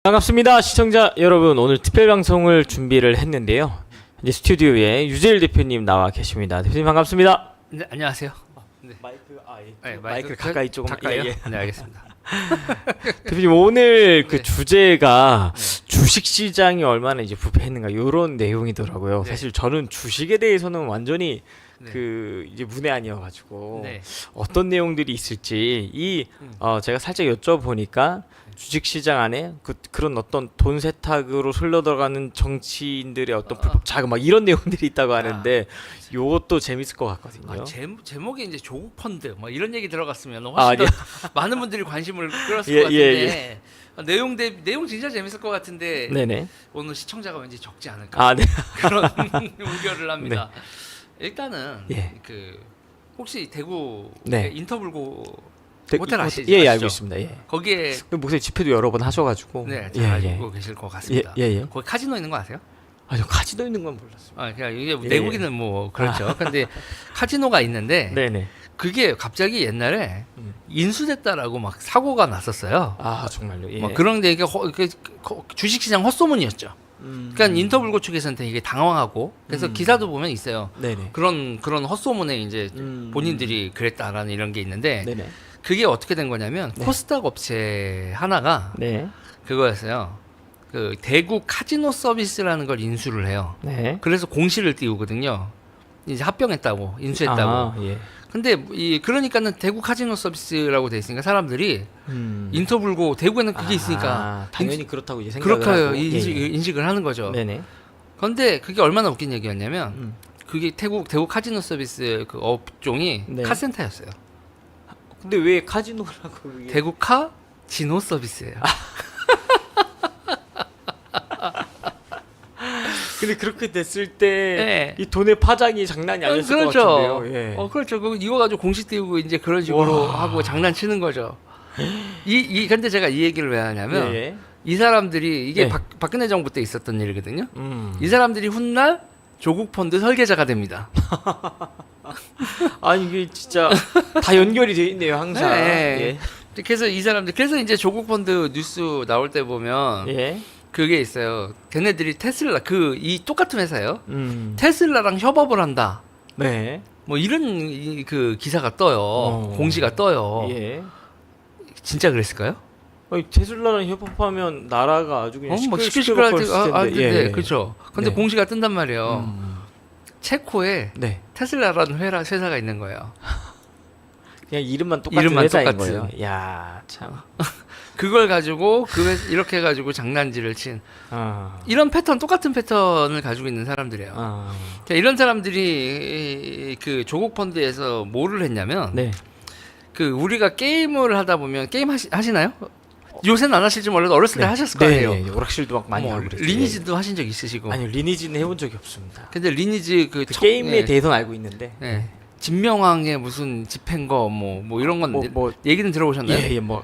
반갑습니다. 시청자 여러분, 오늘 특별 방송을 준비를 했는데요. 이제 스튜디오에 유재일 대표님 나와 계십니다. 대표님 반갑습니다. 네, 안녕하세요. 네. 마이크 가까이 조금. 가까이요? 예. 네, 알겠습니다. 대표님 오늘 그 네. 주제가 주식 시장이 얼마나 이제 부패했는가 이런 내용이더라고요. 네. 사실 저는 주식에 대해서는 완전히 네. 그 이제 문외한이어가지고 네. 어떤 내용들이 있을지 제가 살짝 여쭤보니까 주식 시장 안에 그런 어떤 돈 세탁으로 흘러들어가는 정치인들의 어떤 불법 자금 막 이런 내용들이 있다고 하는데 요것도 재밌을 것 같거든요. 제목이 이제 조국 펀드 뭐 이런 얘기 들어갔으면 훨씬 아, 더 네. 많은 분들이 관심을 끌었을 예, 것 예, 같은데 내용 진짜 재밌을 것 같은데 네네. 오늘 시청자가 왠지 적지 않을까 아, 네. 그런 우려를 합니다. 일단은 예. 그 혹시 대구 네. 인터블고 네, 호텔 아시죠? 예, 아시죠? 알고 있습니다. 예. 거기에 그 목소리 집회도 여러 번 하셔가지고. 네, 잘 알고 계실 것 같습니다. 예, 예. 거기 카지노 있는 거 아세요? 아니요, 카지노 있는 건 몰랐어요. 그냥 이게 예, 내국인은 뭐 그렇죠. 근데 카지노가 있는데 네네. 그게 갑자기 옛날에 음. 인수됐다라고 막 사고가 났었어요. 아, 정말요. 예. 뭐 그런데 이게 주식시장 헛소문이었죠. 그러니까 인터블고 측에서는 되게 당황하고 그래서 기사도 보면 있어요. 네네. 그런 본인에 이제 본인들이 그랬다라는 이런 게 있는데 네네. 그게 어떻게 된 거냐면 코스닥 업체 하나가 네. 그거였어요. 그 대구 카지노 서비스라는 걸 인수를 해요. 네. 그래서 공시를 띄우거든요. 이제 합병했다고 인수했다고. 아, 예. 근데 그러니까는 대구 카지노 서비스라고 돼 있으니까 사람들이 인터블고 대구에는 그게 있으니까 당연히 그렇다고 이제 생각을 그렇게 하고. 인식을 하는 거죠. 네네. 그런데 그게 얼마나 웃긴 얘기였냐면 그게 대구 카지노 서비스 그 업종이 네. 카센터였어요. 근데 왜 카지노라고 그게? 대구 카지노 서비스예요. 근데 그렇게 됐을 때 이 네. 돈의 파장이 장난이 아니었을 그렇죠. 것 같은데요. 예. 그렇죠. 이거 가지고 공시 띄우고 이제 그런 식으로 하고 장난치는 거죠. 근데 제가 이 얘기를 왜 하냐면 예. 이 사람들이 이게 네. 박근혜 정부 때 있었던 일이거든요. 음. 이 사람들이 훗날 조국 펀드 설계자가 됩니다. 아니 이게 진짜 다 연결이 돼 있네요, 항상. 네. 그래서 그래서 이제 조국 펀드 뉴스 나올 때 보면 예. 예. 그게 있어요. 걔네들이 테슬라 이 똑같은 회사예요. 음. 테슬라랑 협업을 한다. 네. 뭐 이런 그 기사가 떠요. 공시가 떠요. 예. 진짜 그랬을까요? 아니, 테슬라랑 협업하면 나라가 아주 그냥 막 시끌시끌할 텐데. 네, 그렇죠. 근데 네. 공시가 뜬단 말이에요. 체코에 네. 테슬라라는 회사가 있는 거예요. 그냥 이름만 똑같은 이름만 회사인 똑같은. 거예요. 야, 참. 그걸 가지고 이렇게 해가지고 장난질을 친 이런 똑같은 패턴을 가지고 있는 사람들이에요. 그러니까 이런 사람들이 그 조국 펀드에서 뭐를 했냐면 네. 그 우리가 게임을 하다 보면 게임 하시나요? 요새는 안 하실지 몰라도 어렸을 때 하셨을 거 아니에요. 네. 오락실도 막 많이 뭐 하고 그랬어요. 리니지도 하신 적 있으시고. 아니요, 리니지는 해본 적이 없습니다. 근데 리니지 게임에 네. 대해서는 알고 있는데. 네. 진명왕의 무슨 집행 뭐 이런 건 뭐 얘기는 들어보셨나요? 예, 뭐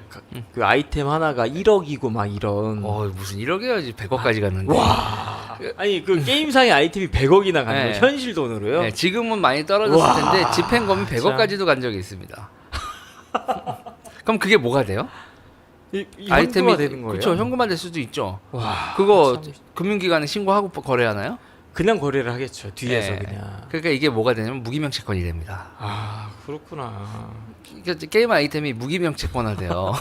그 아이템 하나가 1억이고 막 이런. 무슨 1억이야지 100억까지 갔는데. 와. 아니 그 게임상의 아이템이 100억이나 가는 네. 거 현실 돈으로요? 네, 지금은 많이 떨어졌을 와, 텐데 집행검이 100억까지도 간 적이 있습니다. 그럼 그게 뭐가 돼요? 이 현금화 되는 거예요? 그렇죠. 현금화 될 수도 있죠. 와. 그거 참. 금융기관에 신고하고 거래하나요? 그냥 거래를 하겠죠. 뒤에서 네. 그냥. 그러니까 이게 뭐가 되냐면 무기명채권이 됩니다. 아, 그렇구나. 그러니까 게임 아이템이 무기명채권화돼요.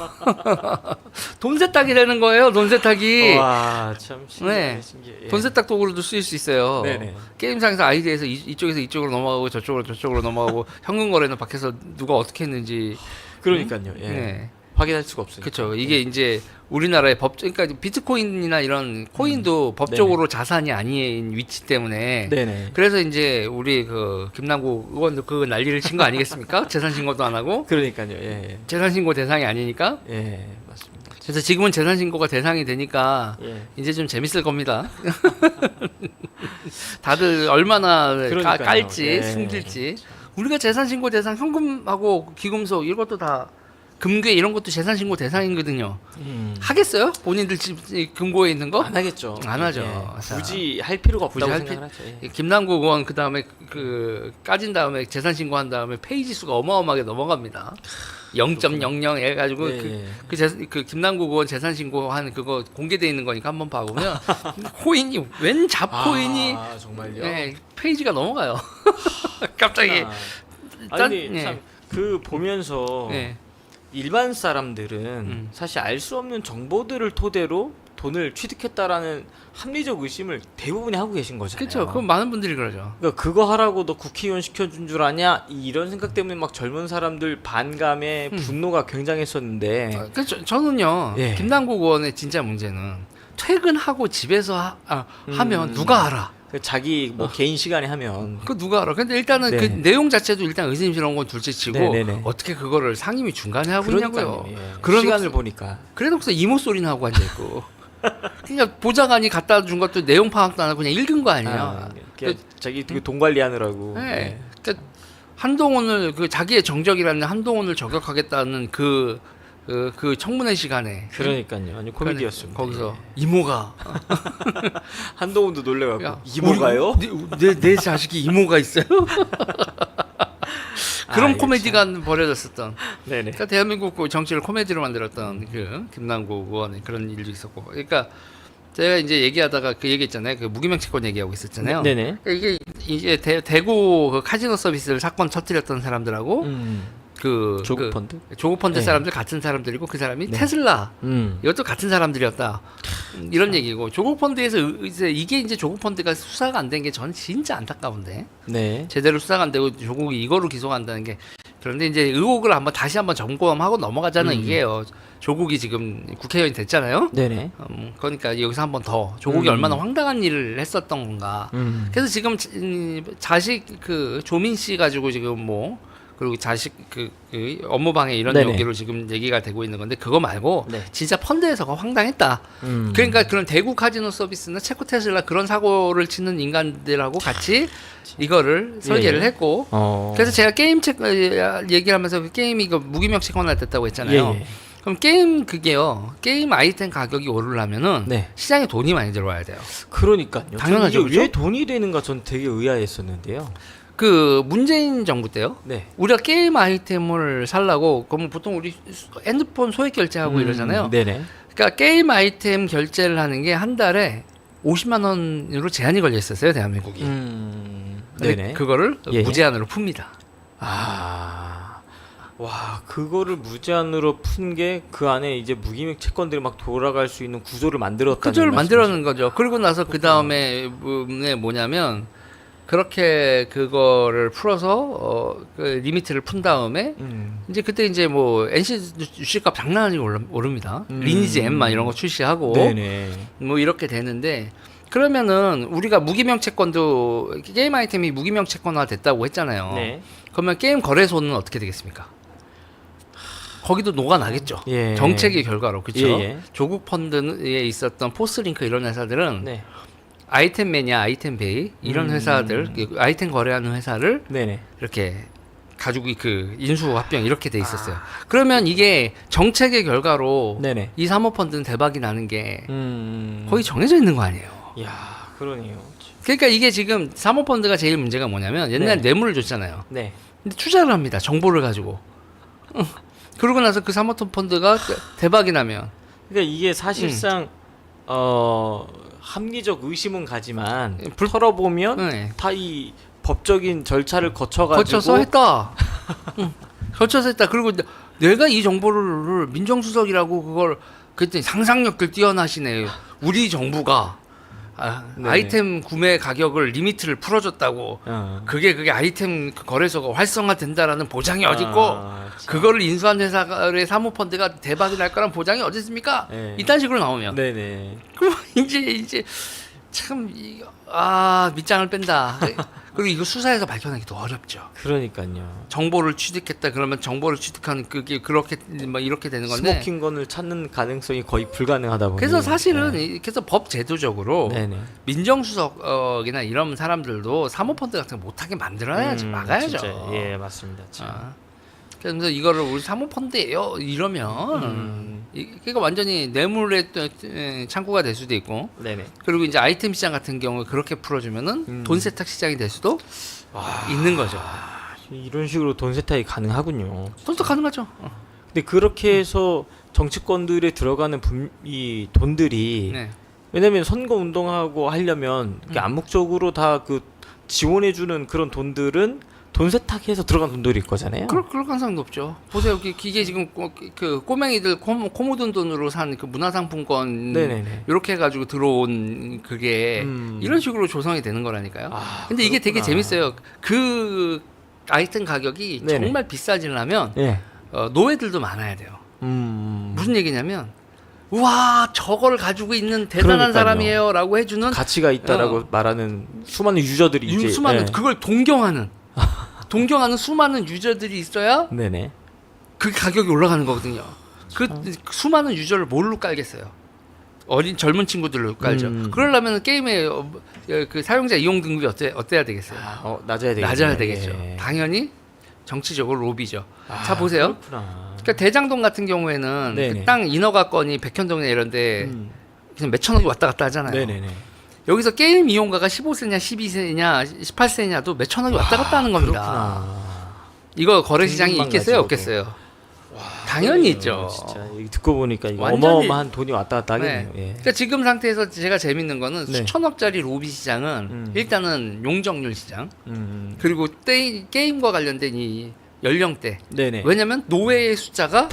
돈 세탁이 되는 거예요. 돈 세탁이. 와, 참 신기해. 네. 신기해. 예. 돈 세탁 도구로도 쓰일 수 있어요. 네네. 게임상에서 아이디에서 이쪽에서 이쪽으로 넘어가고 저쪽으로 넘어가고 현금 거래는 밖에서 누가 어떻게 했는지 그러니까요. 예. 네. 확인할 수가 없어요. 그렇죠. 이게 이제 우리나라의 그러니까 비트코인이나 이런 코인도 법적으로 자산이 아닌 위치 때문에 네네. 그래서 이제 우리 그 김남국 의원도 그 난리를 친 거 아니겠습니까? 재산 신고도 안 하고 그러니까요. 예. 재산 신고 대상이 아니니까. 예, 맞습니다. 그래서 지금은 재산 신고가 대상이 되니까 예. 이제 좀 재밌을 겁니다. 다들 얼마나 그러니까요. 깔지 예. 숨길지. 우리가 재산 신고 대상 현금하고 귀금속 이것도 다 금괴 이런 것도 재산 신고 대상이거든요. 하겠어요? 본인들 집 금고에 있는 거? 안 하겠죠. 안 하죠. 예. 자, 굳이 할 필요가 없다고 굳이 할 생각을 하죠. 예. 김남국 의원 그 다음에 까진 다음에 재산 신고한 다음에 페이지 수가 어마어마하게 넘어갑니다. 0.00 해가지고 네. 그 김남국 의원 재산 신고한 그거 공개돼 있는 거니까 한번 봐보면 코인이 웬 잡코인이 정말요? 네, 페이지가 넘어가요. 갑자기 아니 네. 참 그 보면서 네. 일반 사람들은 사실 알 수 없는 정보들을 토대로 돈을 취득했다라는 합리적 의심을 대부분이 하고 계신 거잖아요. 그렇죠. 그건 많은 분들이 그러죠. 그러니까 그거 하라고 너 국회의원 시켜준 줄 아냐? 이런 생각 때문에 막 젊은 사람들 반감에 분노가 굉장했었는데 그렇죠. 저는요. 예. 김남국 의원의 진짜 문제는 퇴근하고 집에서 하면 누가 알아? 자기 뭐 개인 시간에 하면 그 누가 알아? 근데 일단은 네. 그 내용 자체도 일단 의심스러운 건 둘째치고 네네네. 어떻게 그거를 상임위 중간에 하고 있냐고요. 예. 그런 시간을 보니까 그래놓고서 이모 소리나 하고 앉아 있고. 그러니까 보좌관이 갖다 준 것도 내용 파악도 안 하고 그냥 읽은 거 아니에요. 자기 그 돈 관리하느라고. 네. 그러니까 한동훈을 그 자기의 정적이라는 한동훈을 저격하겠다는 그 청문회 시간에 그러니까요. 아니 코미디였습니다. 거기서 예. 이모가 한동훈도 놀래갖고 야, 이모가요? 내 자식이 이모가 있어요? 그런 이거 코미디가 벌어졌었던. 네네. 그러니까 대한민국 그 정치를 코미디로 만들었던 그 김남국 의원의 그런 일도 있었고. 그러니까 제가 이제 얘기하다가 그 얘기했잖아요. 그 무기명 채권 얘기하고 있었잖아요. 네네. 그러니까 이게 대구 그 카지노 서비스를 사건 터뜨렸던 사람들하고 조국 펀드? 조국 펀드 네. 사람들 같은 사람들이고 그 사람이 네. 테슬라 음. 이것도 같은 사람들이었다. 이런 얘기고 조국 펀드에서 이게 이제 조국 펀드가 수사가 안 된 게 저는 진짜 안타까운데 네. 제대로 수사가 안 되고 조국이 이거로 기소한다는 게 그런데 이제 의혹을 다시 한번 점검하고 넘어가자는 이게요. 조국이 지금 국회의원이 됐잖아요. 네네. 그러니까 여기서 한번 더 조국이 얼마나 황당한 일을 했었던 건가. 그래서 지금 자식 그 조민 씨 가지고 지금 뭐 그리고 자식 그 업무 방해 이런 네네. 얘기로 지금 얘기가 되고 있는 건데 그거 말고 네. 진짜 펀드에서가 황당했다. 그러니까 그런 대구 카지노 서비스나 체코 테슬라 그런 사고를 치는 인간들하고 같이 이거를 설계를 예. 했고 그래서 제가 게임 얘기를 하면서 그 게임이 그 무기명 채권화 됐다고 했잖아요. 예. 그럼 게임 아이템 가격이 오르려면은 네. 시장에 돈이 많이 들어와야 돼요. 그러니까요. 당연하죠, 저는 이게 왜 그렇죠? 돈이 되는가 전 되게 의아했었는데요. 그 문재인 정부 때요. 네. 우리가 게임 아이템을 살라고 그러면 보통 우리 핸드폰 소액 결제하고 이러잖아요. 네네. 그러니까 게임 아이템 결제를 하는 게 한 달에 50만 원으로 제한이 걸려 있었어요, 대한민국이. 근데 네네. 그거를 예. 무제한으로 풉니다. 와, 그거를 무제한으로 푼 게 그 안에 이제 무기명 채권들이 막 돌아갈 수 있는 구조를 만들었다는 구조를 말씀이시죠? 만들어낸 거죠. 그리고 나서 그 다음에 뭐냐면 그렇게 그거를 풀어서 그 리미트를 푼 다음에 이제 그때 이제 뭐 NC 주식값 장난 아니게 오릅니다. 리니지 M만 이런 거 출시하고 네네. 뭐 이렇게 되는데 그러면은 우리가 무기명 채권도 게임 아이템이 무기명 채권화 됐다고 했잖아요. 네. 그러면 게임 거래소는 어떻게 되겠습니까? 거기도 녹아나겠죠. 예. 정책의 결과로 그렇죠. 예. 조국 펀드에 있었던 포스링크 이런 회사들은 네. 아이템 매니아, 아이템 베이 이런 회사들 아이템 거래하는 회사를 네네. 이렇게 가지고 그 인수 합병 이렇게 돼 있었어요. 그러면 이게 정책의 결과로 네네. 이 사모펀드는 대박이 나는 게 음. 거의 정해져 있는 거 아니에요. 야, 그러네요. 그러니까 이게 지금 사모펀드가 제일 문제가 뭐냐면 옛날에 네. 뇌물을 줬잖아요. 네. 근데 투자를 합니다. 정보를 가지고. 그러고 나서 그 사모펀드가 대박이 나면 그러니까 이게 사실상 합리적 의심은 가지만 불- 털어보면 네. 다 이 법적인 절차를 거쳐가지고 거쳐서 했다. 거쳐서 했다. 그리고 내가 이 정보를 민정수석이라고 그걸 그때 상상력들 뛰어나시네. 우리 정부가 네네. 아이템 구매 가격을 리미트를 풀어줬다고. 그게 아이템 거래소가 활성화된다라는 보장이 어딨고 그거를 인수한 회사의 사모펀드가 대박이 날 거란 보장이 어디 있습니까? 네. 이딴 식으로 나오면 네네. 그럼 이제 참 밑장을 뺀다. 그리고 이거 수사에서 밝혀내기 더 어렵죠. 그러니까요. 정보를 취득했다 그러면 정보를 취득하는 그게 그렇게 막 이렇게 되는 건데. 스모킹건을 찾는 가능성이 거의 불가능하다 보니. 그래서 사실은 네. 그래서 법 제도적으로 네네. 민정수석이나 이런 사람들도 사모펀드 같은 거 못하게 만들어야지 막아야죠. 진짜, 예, 맞습니다. 참. 그래서 이거를 우리 사모펀드예요 이러면 그러니까 완전히 뇌물의 창구가 될 수도 있고 네네. 그리고 이제 아이템 시장 같은 경우에 그렇게 풀어주면은 돈 세탁 시장이 될 수도 있는 거죠. 이런 식으로 돈 세탁이 가능하군요. 돈도 가능하죠. 근데 그렇게 해서 정치권들에 들어가는 이 돈들이 네. 왜냐면 선거 운동하고 하려면 암묵적으로 다 그 지원해주는 그런 돈들은 돈 세탁해서 들어간 돈들일 거잖아요. 그럴 가능성이 높죠. 보세요, 이게 지금 그 꼬맹이들 코 묻은 돈으로 산 그 문화상품권 네네네. 이렇게 해가지고 들어온 그게 이런 식으로 조성이 되는 거라니까요. 근데 이게 되게 그렇구나. 재밌어요. 그 아이템 가격이 네네. 정말 비싸지려면 예. 노예들도 많아야 돼요. 음. 무슨 얘기냐면, 우와 저걸 가지고 있는 대단한 그러니까요. 사람이에요라고 해주는 가치가 있다라고 말하는 수많은 유저들이 이제 수많은 예. 그걸 동경하는 수많은 유저들이 있어야 네네. 그 가격이 올라가는 거거든요. 그 수많은 유저를 뭘로 깔겠어요? 젊은 친구들로 깔죠. 그러려면 게임의 그 사용자 이용 등급이 어때야 되겠어요? 낮아야 되겠네요. 낮아야 되겠죠. 예. 당연히 정치적으로 로비죠. 자 보세요. 그렇구나. 그러니까 대장동 같은 경우에는 네네. 그 땅 인허가권이 백현동이나 이런데 그냥 몇천억이 왔다 갔다 하잖아요. 네네네. 여기서 게임 이용가가 15세냐 12세냐 18세냐도 몇천억이 왔다 갔다 하는 겁니다. 그렇구나. 이거 거래시장이 등급만 있겠어요? 가지고도. 없겠어요? 당연히 있죠. 진짜 이거 듣고 보니까 이거 완전히- 어마어마한 돈이 왔다 갔다 하겠네요. 예. 그러니까 지금 상태에서 제가 재밌는 거는 네. 수천억짜리 로비 시장은 일단은 용적률 시장 그리고 게임과 관련된 이 연령대 네네. 왜냐면 노예의 숫자가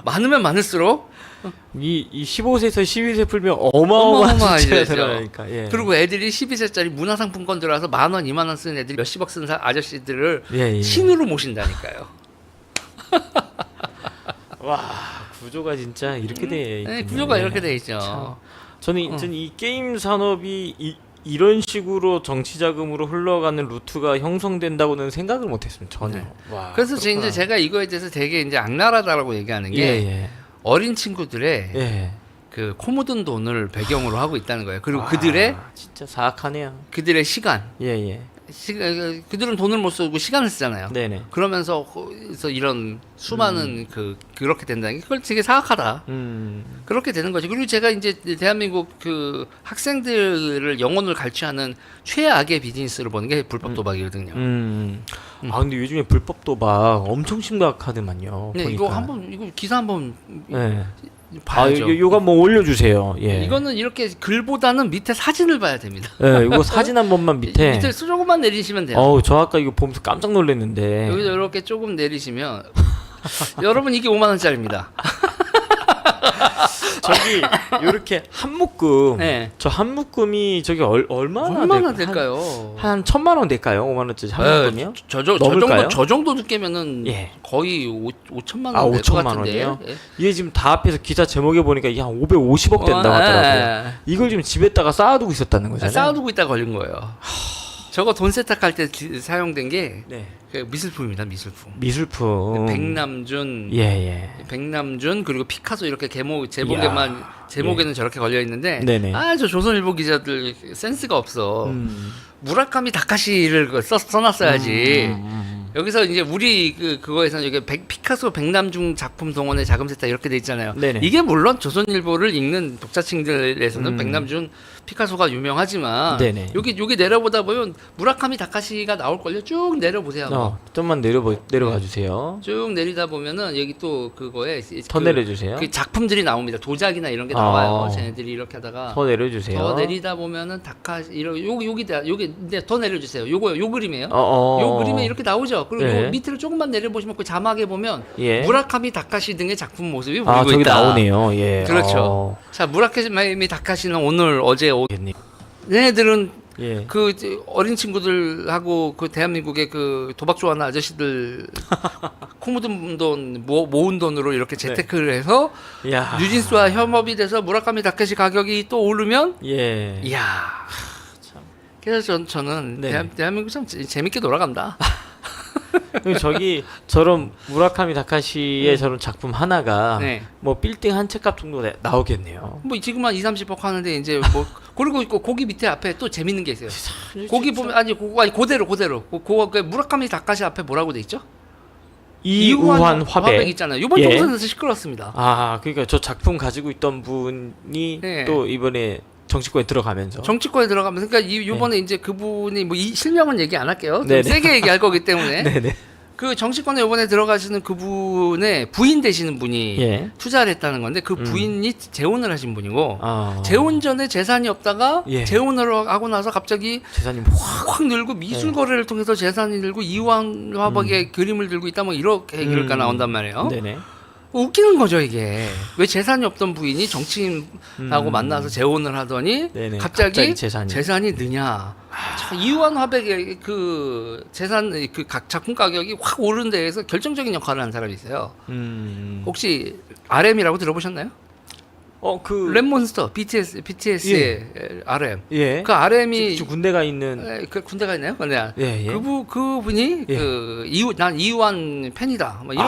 많으면 많을수록 이 15세에서 12세 풀면 어마어마한 숫자가 어마어마해지죠. 들어가니까. 예. 그리고 애들이 12세짜리 문화상품권 들어와서 10,000원, 20,000원 쓰는 애들이 몇십억 쓰는 아저씨들을 예, 예. 신으로 모신다니까요. 와 구조가 진짜 이렇게 돼. 네, 있군요. 구조가 예. 이렇게 돼 있죠. 저는 이 게임 산업이 이런 식으로 정치 자금으로 흘러가는 루트가 형성된다고는 생각을 못했습니다. 전혀. 네. 와, 그래서 그렇구나. 이제 제가 이거에 대해서 되게 이제 악랄하다라고 얘기하는 게 예. 어린 친구들의 예. 그 코 묻은 돈을 배경으로 하고 있다는 거예요. 그리고 아, 그들의 진짜 사악하네요. 시간, 예. 그들은 돈을 못 쓰고 시간을 쓰잖아요. 네네. 그러면서 이런 수많은 그렇게 된다는 게 그걸 되게 사악하다. 그렇게 되는 거죠. 그리고 제가 이제 대한민국 그 학생들을 영혼을 갈취하는 최악의 비즈니스를 보는 게 불법 도박이거든요. 아 근데 요즘에 불법 도박 엄청 심각하더만요. 네, 보니까. 이거 기사 한번 예. 봐야죠. 요거 한번 올려주세요. 예. 이거는 이렇게 글보다는 밑에 사진을 봐야 됩니다. 예, 이거 사진 한 번만 밑에. 밑에 조금만 내리시면 돼요. 저 아까 이거 보면서 깜짝 놀랐는데. 여기서 이렇게 조금 내리시면 여러분 이게 5만 원짜리입니다. 저기 요렇게 한 묶음. 네. 저 한 묶음이 저기 얼마나 될까요? 한 1,000만 원 될까요? 5만 원짜리 한 묶음이요? 저 정도 두께면은 예. 거의 5천만 아, 원 될 것 5천만 같은데. 원이요? 이게 지금 다 합해서 기사 제목에 보니까 이게 한 550억 된다고 하더라고요. 이걸 지금 집에다가 쌓아두고 있었다는 거잖아요. 쌓아두고 있다 걸린 거예요. 저거 돈 세탁할 때 사용된 게 네. 그 미술품입니다. 미술품. 미술품. 백남준, 예. 백남준 그리고 피카소 이렇게 제목에는 저렇게 걸려 있는데 네네. 저 조선일보 기자들 센스가 없어. 무라카미 다카시를 써놨어야지. 여기서 이제 우리 그거에서는 여기 피카소 백남중 작품 동원의 자금 세탁 이렇게 돼 있잖아요. 네네. 이게 물론 조선일보를 읽는 독자층들에서는 백남준 피카소가 유명하지만 네네. 여기 내려보다 보면 무라카미 다카시가 나올 걸요. 쭉 내려보세요. 한번. 좀만 내려가 주세요. 쭉 내리다 보면은 여기 또 그거에 더 내려주세요. 그 작품들이 나옵니다. 도자기나 이런 게 나와요. 쟤네들이 이렇게 하다가 더 내려주세요. 더 내리다 보면은 다카시 여기 근데 더 내려주세요. 요 그림이에요. 어. 요 그림에 이렇게 나오죠. 그리고 예. 요 밑으로 조금만 내려보시면 그 자막에 보면 예. 무라카미 다카시 등의 작품 모습이 보이고 있다. 저기 나오네요. 예. 그렇죠. 자, 무라카미 다카시는 어제 얘네들은 예. 그 어린 친구들하고 그 대한민국의 그 도박 좋아하는 아저씨들 코 묻은 돈 모은 돈으로 이렇게 재테크를 해서 야. 뉴진스와 협업이 돼서 무라카미 다카시 가격이 또 오르면 예. 이야. 그래서 저는 네. 대한민국 참 재밌게 돌아간다. 저기 저런 무라카미 다카시의 저런 작품 하나가 네. 뭐 빌딩 한 채 값 정도 나오겠네요. 뭐 지금 한 2-30억 하는데 이제 뭐 그리고 고기 밑에 앞에 또 재밌는 게 있어요. 고기 보면 그대로 그 무라카미 다카시 앞에 뭐라고 돼 있죠? 이우환 화백 있잖아요. 이번 예. 총선에서 시끄럽습니다. 그러니까 저 작품 가지고 있던 분이 네. 또 이번에 정치권에 들어가면서 정치권에 들어가면서 그러니까 이번에 이제 그분이 뭐 실명은 얘기 안 할게요. 좀 네네. 세게 얘기할 거기 때문에 네네. 그 정치권에 이번에 들어가시는 그분의 부인 되시는 분이 예. 투자를 했다는 건데 그 부인이 재혼을 하신 분이고 아. 재혼 전에 재산이 없다가 예. 재혼을 하고 나서 갑자기 재산이 확 늘고 미술 거래를 통해서 재산이 늘고 이완 화백의 그림을 들고 있다 뭐 이렇게 얘기가 나온단 말이에요. 네네. 웃기는 거죠 이게. 왜 재산이 없던 부인이 정치인하고 만나서 재혼을 하더니 네네. 갑자기 재산이. 재산이 자, 이완 화백의 그 재산 그 각 작품 가격이 확 오른 데에서 결정적인 역할을 한 사람이 있어요. 혹시 RM이라고 들어보셨나요? 그 랩몬스터 BTS의 RM. 예. 그 RM이 지금 군대가 있는 그 군대가 있나요? 네. 예, 예. 그분이 예. 난 이완 팬이다. 뭐 이런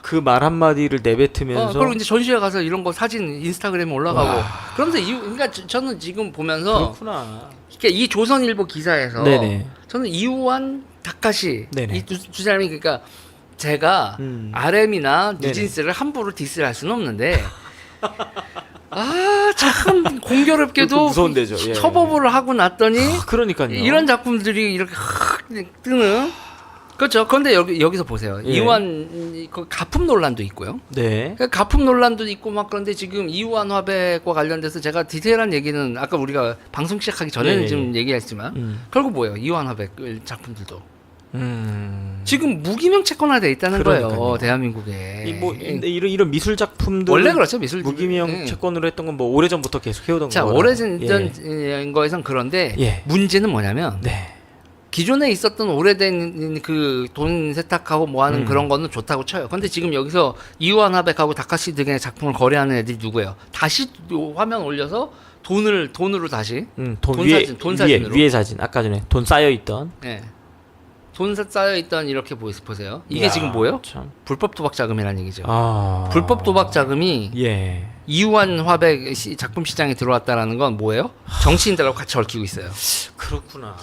그 말 한마디를 내뱉으면서 그리고 이제 전시회 가서 이런 거 사진 인스타그램에 올라가고 그러면서 그러니까 저는 지금 보면서 그렇구나. 그러니까 이 조선일보 기사에서 네네. 저는 이완 다카시 네네. 이 두 사람이 그러니까 제가 RM이나 네네. 뉴진스를 함부로 디스를 할 수는 없는데 참 공교롭게도 무서운 데죠. 예. 협업을 하고 났더니 그러니까요. 이런 작품들이 이렇게 확 뜨는 그렇죠. 그런데 여기서 보세요. 예. 이완 그 가품 논란도 있고요. 네. 그러니까 가품 논란도 있고 막 그런데 지금 이완 화백과 관련돼서 제가 디테일한 얘기는 아까 우리가 방송 시작하기 전에는 예. 좀 얘기했지만 결국 뭐예요? 이완 화백 작품들도 지금 무기명 채권화돼 있다는 그러니까요. 거예요. 대한민국에. 이런 미술 작품들 원래 그렇죠. 미술 무기명 예. 채권으로 했던 건 뭐 오래전부터 계속 해오던 자, 거라. 오래전 거에선 그런데 예. 문제는 뭐냐면 네. 기존에 있었던 오래된 그 돈 세탁하고 뭐 하는 그런 거는 좋다고 쳐요. 근데 지금 여기서 이완 화백하고 다카시 등의 작품을 거래하는 애들이 누구예요? 다시 화면 올려서 돈으로 다시 돈 돈 위에 사진, 돈 사진으로. 위에 사진 아까 전에 돈 쌓여 있던. 예. 돈 쌓여있던 이렇게 보세요. 이게 이야, 지금 뭐예요? 참. 불법 도박 자금이라는 얘기죠. 아. 불법 도박 자금이 예. 이완 화백 작품 시장에 들어왔다라는 건 뭐예요? 정치인들하고 같이 얽히고 있어요. 그렇구나.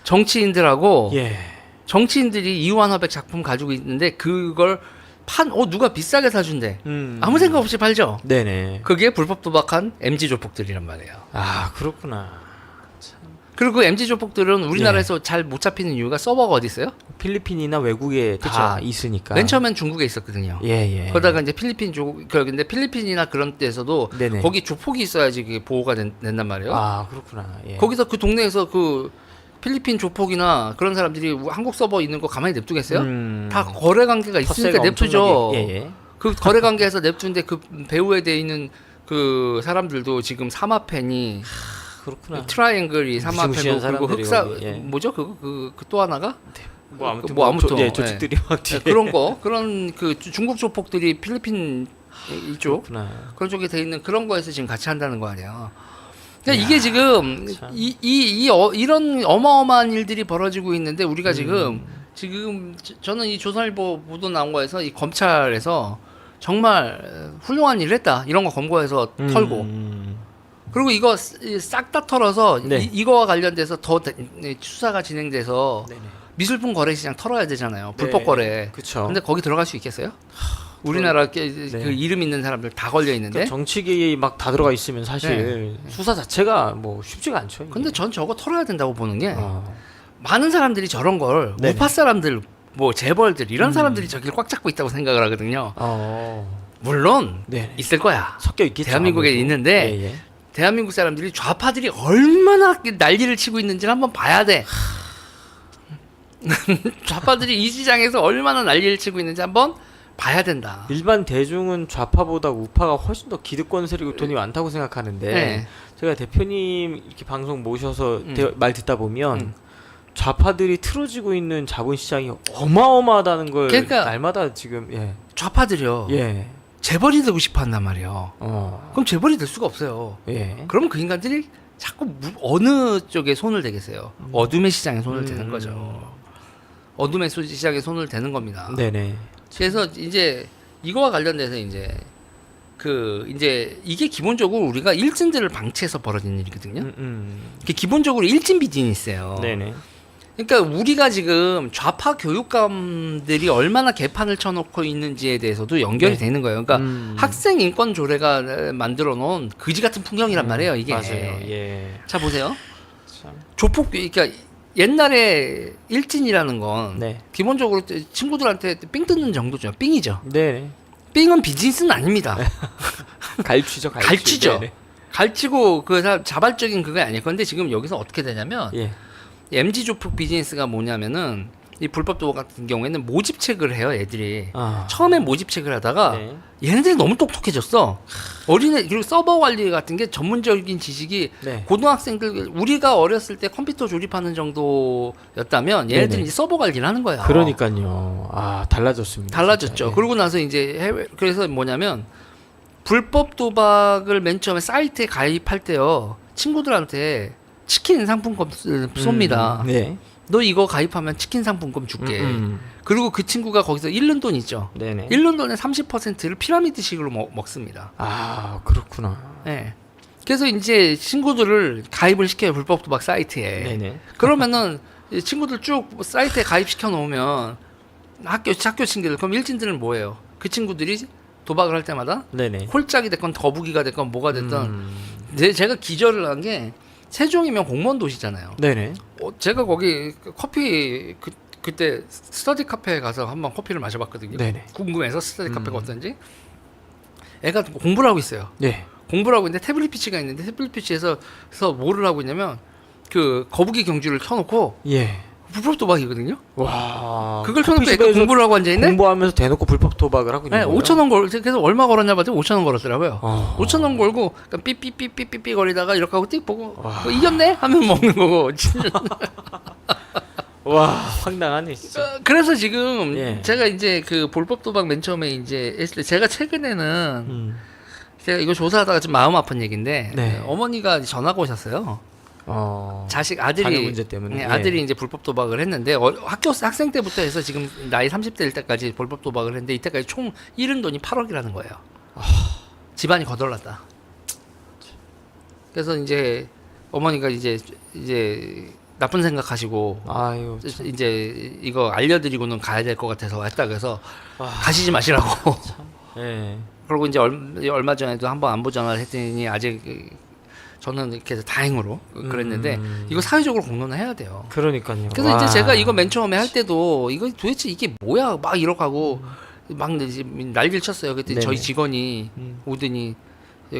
정치인들하고 예. 정치인들이 이완 화백 작품 가지고 있는데 그걸 누가 비싸게 사준대. 아무 생각 없이 팔죠. 네네. 그게 불법 도박한 MG 조폭들이란 말이에요. 아 그렇구나. 그리고 그 MG 조폭들은 우리나라에서 잘 못 잡히는 이유가 서버가 어디 있어요? 필리핀이나 외국에 다 있으니까. 맨 처음엔 중국에 있었거든요. 예. 그러다가 이제 필리핀 근데 필리핀이나 그런 데서도 네네. 거기 조폭이 있어야지 그게 보호가 된단 말이에요. 아 그렇구나. 예. 거기서 그 동네에서 그 필리핀 조폭이나 그런 사람들이 한국 서버 있는 거 가만히 냅두겠어요? 다 거래 관계가 있으니까 텃세가 냅두죠. 엄청나게, 예. 그 거래 관계에서 냅두는데 그 배후에 돼 있는 그 사람들도 지금 사마펜이 그렇구나. 트라이앵글이 사마펜 무시무시한 그리고 사람들이 흑사 거기, 예. 뭐죠? 또 하나가 뭐 아무튼 아무튼 조직들이 막 뒤에. 그런 그 중국 조폭들이 필리핀 이쪽 그렇구나. 그런 쪽에 돼 있는 그런 거에서 지금 같이 한다는 거 아니야. 그러니까 이게 지금 이런 어마어마한 일들이 벌어지고 있는데 우리가 지금 저는 이 조선일보 보도 나온 거에서 이 검찰에서 정말 훌륭한 일을 했다 이런 거 검거해서 털고 그리고 이거 싹 다 털어서 네. 이거와 관련돼서 더 수사가 진행돼서 네네. 미술품 거래 시장 털어야 되잖아요. 불법 거래. 그렇죠. 근데 거기 들어갈 수 있겠어요? 우리나라 그 이름 있는 사람들 다 걸려 있는데. 그러니까 정치계에 막 다 들어가 있으면 사실 수사 자체가 뭐 쉽지가 않죠. 이게. 근데 전 저거 털어야 된다고 보는 게 많은 사람들이 저런 걸 네네. 우파 사람들 뭐 재벌들 이런 사람들이 저기를 꽉 잡고 있다고 생각을 하거든요. 물론 네. 있을 거야. 섞여 있겠죠. 대한민국에 아무래도. 있는데 예. 대한민국 사람들이 좌파들이 얼마나 난리를 치고 있는지를 한번 봐야 돼. 좌파들이 이 시장에서 얼마나 난리를 치고 있는지 한번 봐야 된다. 일반 대중은 좌파보다 우파가 훨씬 더 기득권 세력이 돈이 많다고 생각하는데 네. 제가 대표님 이렇게 방송 모셔서 말 듣다 보면 좌파들이 틀어지고 있는 자본시장이 어마어마하다는 걸 그러니까 날마다 지금 좌파들이요. 예. 재벌이 되고 싶어 한단 말이에요. 어. 그럼 재벌이 될 수가 없어요. 예. 그러면 그 인간들이 자꾸 어느 쪽에 손을 대겠어요? 어둠의 시장에 손을 대는 거죠. 어둠의 시장에 손을 대는 겁니다. 네네. 그래서 이제 이거와 관련돼서 이제 이게 기본적으로 우리가 일진들을 방치해서 벌어진 일이거든요. 이게 기본적으로 일진 비즈니스예요. 네네. 그러니까 우리가 지금 좌파 교육감들이 얼마나 개판을 쳐놓고 있는지에 대해서도 연결이 되는 거예요. 그러니까 학생 인권 조례가 만들어 놓은 그지 같은 풍경이란 말이에요. 이게. 맞아요. 예. 자 보세요. 참. 조폭 그러니까 옛날에 일진이라는 건 네. 기본적으로 친구들한테 삥 뜯는 정도죠. 삥이죠. 네. 삥은 비즈니스는 아닙니다. 갈취죠. 갈취죠. 네네. 갈치고 그 자발적인 그게 아니에요. 그런데 지금 여기서 어떻게 되냐면 예. MG 조폭 비즈니스가 뭐냐면은 이 불법 도박 같은 경우에는 모집책을 해요, 애들이. 아. 처음에 모집책을 하다가 네. 얘네들이 너무 똑똑해졌어. 어린애 그리고 서버 관리 같은 게 전문적인 지식이 네. 고등학생들 우리가 어렸을 때 컴퓨터 조립하는 정도였다면 얘네들이 네네. 이제 서버 관리를 하는 거야. 그러니까요. 아, 달라졌습니다. 달라졌죠. 진짜. 예. 그러고 나서 이제 해외 그래서 뭐냐면 불법 도박을 맨 처음에 사이트에 가입할 때요. 친구들한테 치킨 상품권 쏩니다. 네. 너 이거 가입하면 치킨 상품권 줄게. 그리고 그 친구가 거기서 잃는 돈 있죠. 네네. 잃는 돈의 30%를 피라미드식으로 먹습니다. 아, 그렇구나. 네. 그래서 이제 친구들을 가입을 시켜요. 불법 도박 사이트에. 네네. 그러면은 이 친구들 쭉 사이트에 가입시켜 놓으면 학교 친구들 그럼 일진들은 뭐예요? 그 친구들이 도박을 할 때마다 네네. 홀짝이 됐건 거북이가 됐건 뭐가 됐든 제가 기절을 한 게 세종이면 공무원 도시잖아요. 네네. 제가 거기 커피 그때 스터디 카페에 가서 한번 커피를 마셔봤거든요. 네네. 궁금해서 스터디 카페가 어떤지. 애가 공부를 하고 있어요. 네. 공부를 하고 있는데 태블릿 PC가 있는데 태블릿 PC에서 뭐를 하고 있냐면 그 거북이 경주를 켜놓고 예. 불법 도박이거든요. 와. 그걸 켜놓고 애가 커피숍에서 공부를 하고 앉아있네. 공부하면서 대놓고 불법 도박을 하고 있는 네, 거예요. 5,000원 그래서 얼마 걸었냐 봤더니 5,000원 걸었더라고요. 5,000원 어. 걸고 삐삐삐삐삐삐 거리다가 이렇게 하고 띡 보고 이겼네 하면 먹는 거고. 와, 황당하네 진짜. 그래서 지금 예. 제가 이제 그 불법 도박 맨 처음에 이제 했을 때 제가 최근에는 제가 이거 조사하다가 좀 마음 아픈 얘기인데 네. 어머니가 전화가 오셨어요. 자식 자녀 아들이 문제 때문에. 네, 예. 아들이 이제 불법 도박을 했는데 학생 때부터 해서 지금 나이 30대일 때까지 불법 도박을 했는데 이때까지 총 잃은 돈이 8억이라는 거예요. 집안이 거덜났다. 그래서 이제 어머니가 이제 나쁜 생각하시고 아유. 참. 이제 이거 알려드리고는 가야 될 것 같아서 했다 그래서 와. 가시지 마시라고. 예. 그리고 이제 얼마 전에도 한번 안부 전화를 했더니 아직 저는 이렇게 해서 다행으로 그랬는데 이거 사회적으로 공론을 해야 돼요. 그러니까요. 그래서 와. 이제 제가 이거 맨 처음에 할 때도 이거 도대체 이게 뭐야 막 이러고 하고 막 난리를 쳤어요. 그때 네네. 저희 직원이 오더니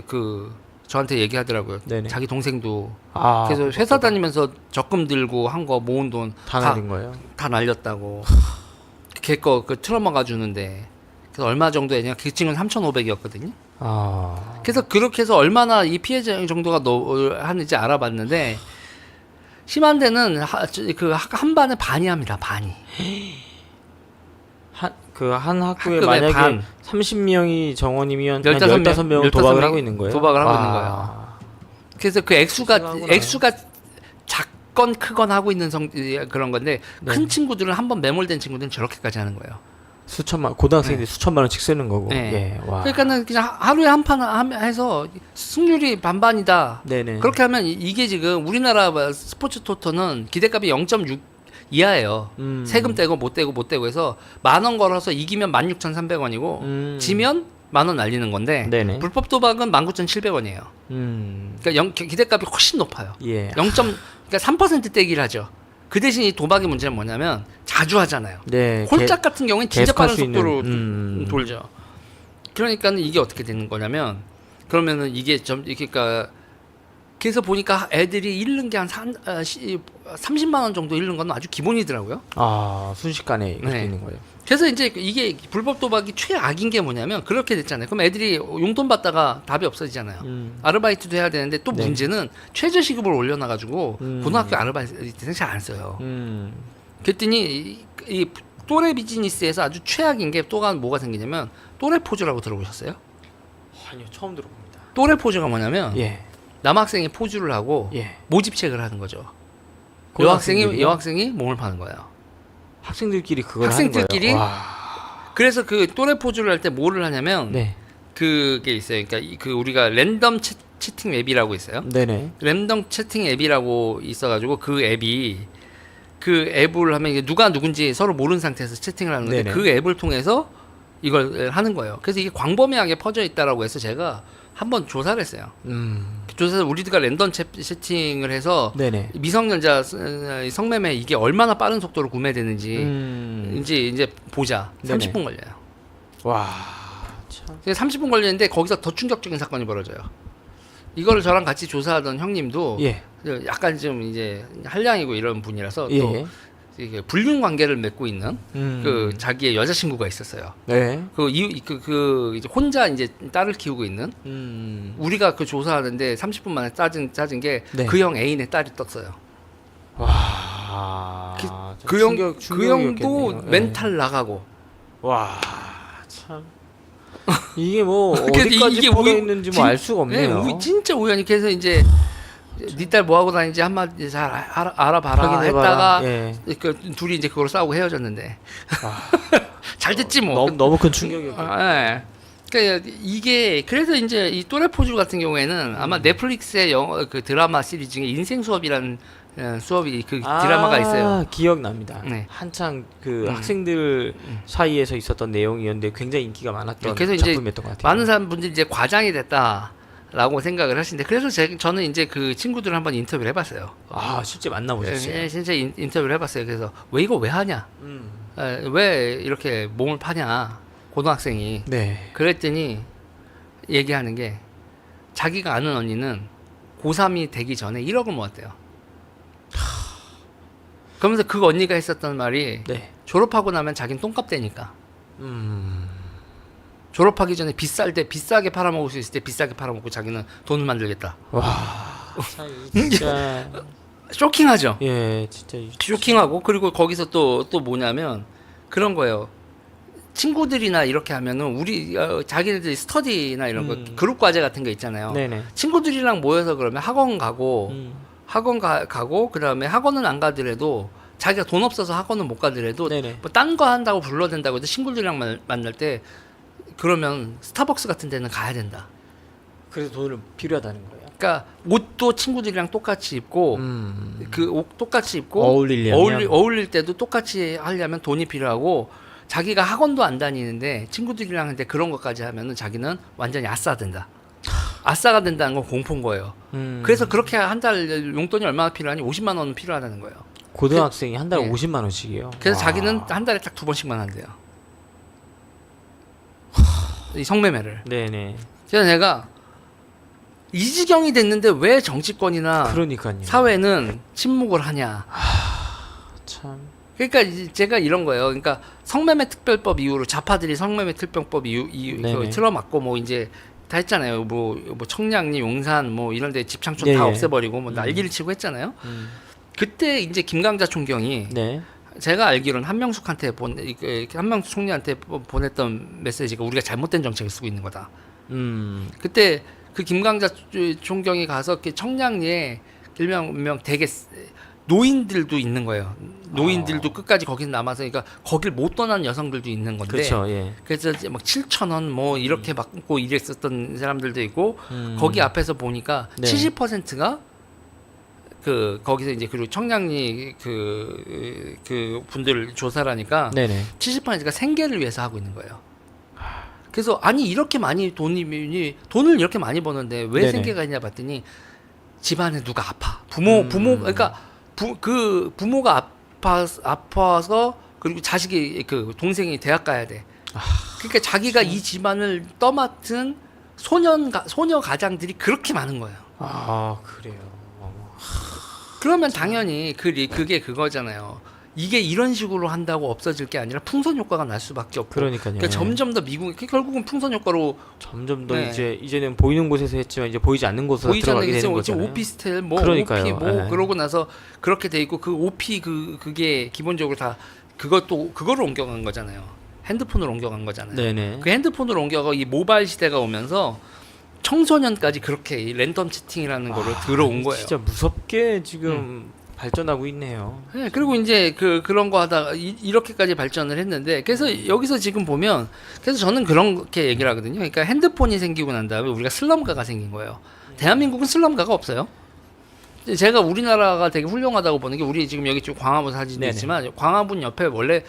그 저한테 얘기하더라고요. 네네. 자기 동생도 아, 그래서 회사 다니면서 적금 들고 한 거 모은 돈 다 날린 거예요. 다 날렸다고. 걔 거 그 트라우마가 주는데 그래서 얼마 정도 했냐? 그 친구는 3,500이었거든요. 아. 그래서 그렇게 해서 얼마나 이 피해자 정도가 하는지 알아봤는데 심한 데는 그 한 반에 반이 합니다. 반이. 한 학교에 학급의 만약에 반. 30명이 정원이면 15명, 15명 도박을 하고 있는 거예요. 도박을 하고 와. 있는 거예요. 그래서 그 액수가 작건 크건 하고 있는 그런 건데 네. 큰 친구들은 한번 매몰된 친구들은 저렇게까지 하는 거예요. 수천만 고등학생들이 수천만 원씩 쓰는 거고. 네. 예. 와. 그러니까는 그냥 하루에 한 판 해서 승률이 반반이다. 네네. 그렇게 하면 이게 지금 우리나라 스포츠 토토는 기대값이 0.6 이하예요. 세금 떼고 못 떼고 해서 10,000원 걸어서 이기면 16,300원이고 지면 10,000원 날리는 건데 네네. 불법 도박은 19,700원이에요. 그러니까 기대값이 훨씬 높아요. 예. 그러니까 3% 떼기를 하죠. 그 대신 이 도박의 문제는 뭐냐면 자주 하잖아요. 네. 홀짝 같은 경우는 진짜 계속할 빠른 수 있는, 속도로 돌죠. 그러니까는 이게 어떻게 되는 거냐면 그러면은 이게 그러니까 그래서 보니까 애들이 잃는 게 한 30만 원 정도 잃는 건 아주 기본이더라고요. 아, 순식간에 이렇게 네. 있는 거예요. 그래서 이제 이게 불법 도박이 최악인 게 뭐냐면 그렇게 됐잖아요. 그럼 애들이 용돈 받다가 답이 없어지잖아요. 아르바이트도 해야 되는데 또 네. 문제는 최저시급을 올려놔가지고 고등학교 아르바이트생 잘 안 써요. 그랬더니 이 또래 비즈니스에서 아주 최악인 게 또한 뭐가 생기냐면 또래 포즈라고 들어보셨어요? 아니요, 처음 들어봅니다. 또래 포즈가 뭐냐면 예. 남학생이 포즈를 하고 예. 모집책을 하는 거죠. 고등학생들이요? 여학생이 몸을 파는 거예요. 학생들끼리 그걸 학생들끼리? 하는 거예요. 와. 그래서 그 또래 포즈를 할 때 뭐를 하냐면 네. 그게 있어요. 그러니까 그 우리가 랜덤 채팅 앱이라고 있어요. 네네. 랜덤 채팅 앱이라고 있어가지고 그 앱이 그 앱을 하면 이게 누가 누군지 서로 모르는 상태에서 채팅을 하는 건데 네네. 그 앱을 통해서 이걸 하는 거예요. 그래서 이게 광범위하게 퍼져 있다라고 해서 제가 한번 조사를 했어요. 조사에서 우리가 랜덤 채팅을 해서 네네. 미성년자 성매매 이게 얼마나 빠른 속도로 구매되는지 이제 보자. 네네. 30분 걸려요. 와. 참. 30분 걸리는데 거기서 더 충격적인 사건이 벌어져요. 이거를 저랑 같이 조사하던 형님도 예. 약간 좀 이제 한량이고 이런 분이라서 예. 또 이게 불륜 관계를 맺고 있는 그 자기의 여자친구가 있었어요. 네. 이제 혼자 이제 딸을 키우고 있는 우리가 그 조사하는데 30분 만에 짜진 게 네. 그 형 애인의 딸이 떴어요. 와. 그 형도 예. 멘탈 나가고. 와. 참. 이게 뭐 그래서 어디까지 이게 퍼져 우연- 있는지 뭐 알 수가 없네요. 네, 진짜 우연히 그래서 이제 네 딸 뭐 하고 다니는지 한마디 잘 알아봐라 확인해봐라. 했다가 예. 그 둘이 이제 그걸 싸우고 헤어졌는데 잘 됐지 뭐. 너무 큰 충격이었고. 예. 그러니까 이게 그래서 이제 이 또래포주 같은 경우에는 아마 넷플릭스의 영화 그 드라마 시리즈 중에 인생 수업이라는 수업이 그 드라마가 있어요. 기억납니다. 네. 한창 그 학생들 사이에서 있었던 내용이었는데 굉장히 인기가 많았던 그래서 이제 작품이었던 것 같아요. 많은 사람분들이 이제 과장이 됐다라고 생각을 하시는데 그래서 저는 이제 그 친구들을 한번 인터뷰를 해봤어요. 아 실제 만나보셨어요? 예, 진짜 인터뷰를 해봤어요. 그래서 왜 이거 왜 하냐? 왜 이렇게 몸을 파냐? 고등학생이. 네. 그랬더니 얘기하는 게 자기가 아는 언니는 고3이 되기 전에 1억을 모았대요. 그러면서 그 언니가 했었던 말이 네. 졸업하고 나면 자기는 똥값 되니까. 졸업하기 전에 비싸게 팔아먹을 수 있을 때 비싸게 팔아먹고 자기는 돈을 만들겠다. 와. 진짜. 쇼킹하죠? 예, 진짜. 쇼킹하고 그리고 거기서 또 뭐냐면 그런 거예요. 친구들이나 이렇게 하면은 우리 자기네들 스터디나 이런 거 그룹 과제 같은 거 있잖아요. 네네. 친구들이랑 모여서 그러면 학원 가고 가고 그다음에 학원은 안 가더라도 자기가 돈 없어서 학원은 못 가더라도 네네. 뭐 딴 거 한다고 불러댄다고 해도 친구들이랑 만날 때 그러면 스타벅스 같은 데는 가야 된다. 그래서 돈을 필요하다는 거예요. 그러니까 옷도 친구들이랑 똑같이 입고 그 옷 똑같이 입고 어울리려면? 어울릴 때도 똑같이 하려면 돈이 필요하고 자기가 학원도 안 다니는데 친구들이랑 한테 그런 것까지 하면은 자기는 완전히 아싸 된다. 아싸가 된다는 건 공포인 거예요. 그래서 그렇게 한 달 용돈이 얼마나 필요하니 50만 원은 필요하다는 거예요. 고등학생이 한 달에 네. 50만 원씩이요. 그래서 와. 자기는 한 달에 딱 2번씩만 한대요. 이 성매매를. 네네. 그래서 내가 이 지경이 됐는데 왜 정치권이나 그러니까요. 사회는 침묵을 하냐. 참. 그러니까 이제 제가 이런 거예요. 그러니까 성매매 특별법 이후로 좌파들이 성매매 특별법 네네. 틀어막고 뭐 이제 다 했잖아요. 뭐 청량리, 용산 뭐 이런 데 집창촌 예, 다 예. 없애버리고 뭐 난리를 치고 했잖아요. 그때 이제 김강자 총경이 네. 제가 알기로는 한명숙 총리한테 보냈던 메시지가 우리가 잘못된 정책을 쓰고 있는 거다. 그때 그 김강자 총경이 가서 청량리에 일명 되게 노인들도 있는 거예요. 노인들도 끝까지 거기 남아서 그러니까 거길 못 떠난 여성들도 있는 건데. 그렇죠. 예. 그래서 이제 막 7,000원 뭐 이렇게 받고 이랬었던 사람들도 있고 거기 앞에서 보니까 네. 70%가 그 거기서 이제 그리고 청량리 그 분들 조사를 하니까 네네. 70%가 생계를 위해서 하고 있는 거예요. 그래서 아니 이렇게 많이 돈을 이렇게 많이 버는데 왜 네네. 생계가 있냐 봤더니 집안에 누가 아파. 부모 그러니까 부모가 아파서 그리고 자식이 그 동생이 대학 가야 돼. 그러니까 자기가 이 집안을 떠맡은 소녀 가장들이 그렇게 많은 거예요. 아 그래요. 그러면 당연히 그게 그거잖아요. 이게 이런 식으로 한다고 없어질 게 아니라 풍선 효과가 날 수밖에 없고. 그러니까요. 그러니까 점점 더 결국은 풍선 효과로 점점 더 네. 이제는 보이는 곳에서 했지만 이제 보이지 않는 곳으로 보이지 않는 들어가게 게 되는 지금 거잖아요. 오피스텔 뭐 그러니까요. OP 뭐 예. 그러고 나서 그렇게 돼 있고 그 OP 그게 기본적으로 다 그거를 옮겨간 거잖아요. 핸드폰으로 옮겨간 거잖아요. 네네. 그 핸드폰으로 옮겨가 이 모바일 시대가 오면서 청소년까지 그렇게 이 랜덤 채팅이라는 거를 들어온 거예요. 진짜 무섭게 지금 발전하고 있네요. 네, 그리고 이제 그런 거 하다가 이렇게까지 발전을 했는데 그래서 여기서 지금 보면 그래서 저는 그렇게 얘기를 하거든요. 그러니까 핸드폰이 생기고 난 다음에 우리가 슬럼가가 생긴 거예요. 대한민국은 슬럼가가 없어요. 제가 우리나라가 되게 훌륭하다고 보는 게 우리 지금 여기 좀 광화문 사진도 네네. 있지만 광화문 옆에 원래